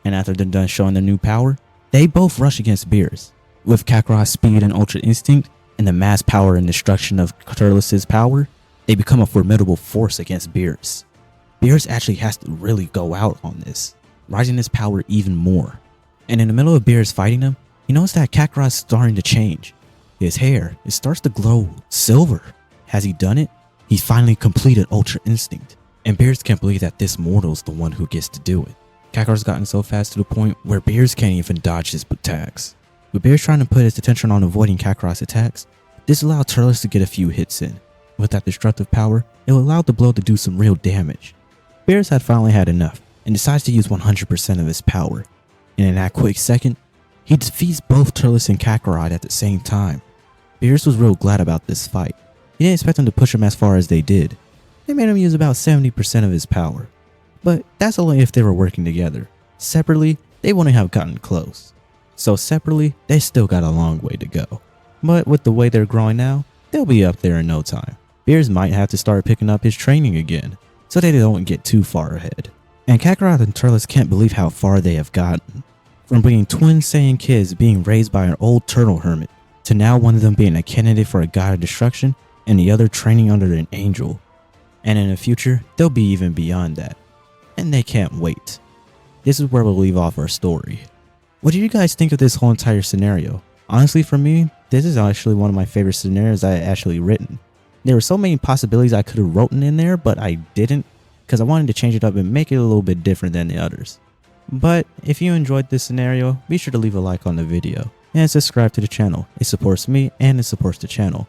And after they're done showing their new power, they both rush against Beerus. With Kakarot's speed and Ultra Instinct, and the mass power and destruction of Turles' power, they become a formidable force against Beerus. Beerus actually has to really go out on this, rising his power even more. And in the middle of Beerus fighting him, he notices that Kakarot's starting to change. His hair, it starts to glow silver. Has he done it? He finally completed Ultra Instinct. And Beerus can't believe that this mortal's the one who gets to do it. Kakarot's gotten so fast to the point where Beerus can't even dodge his attacks. With Beerus trying to put his attention on avoiding Kakarot's attacks, this allowed Turles to get a few hits in. With that destructive power, it allowed the blow to do some real damage. Beerus had finally had enough and decides to use 100% of his power. And in that quick second, he defeats both Turles and Kakarot at the same time. Beerus was real glad about this fight. He didn't expect them to push him as far as they did. They made him use about 70% of his power. But that's only if they were working together. Separately, they wouldn't have gotten close. So separately, they still got a long way to go. But with the way they're growing now, they'll be up there in no time. Beerus might have to start picking up his training again, so they don't get too far ahead. And Kakarot and Turles can't believe how far they have gotten. From being twin Saiyan kids being raised by an old turtle hermit, to now one of them being a candidate for a god of destruction, and the other training under an angel. And in the future, they'll be even beyond that. And they can't wait. This is where we'll leave off our story. What do you guys think of this whole entire scenario? Honestly, for me, this is actually one of my favorite scenarios I actually written. There were so many possibilities I could have written in there, but I didn't, because I wanted to change it up and make it a little bit different than the others. But if you enjoyed this scenario, be sure to leave a like on the video and subscribe to the channel. It supports me and it supports the channel.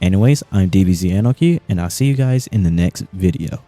Anyways, I'm DBZ Anarchy, and I'll see you guys in the next video.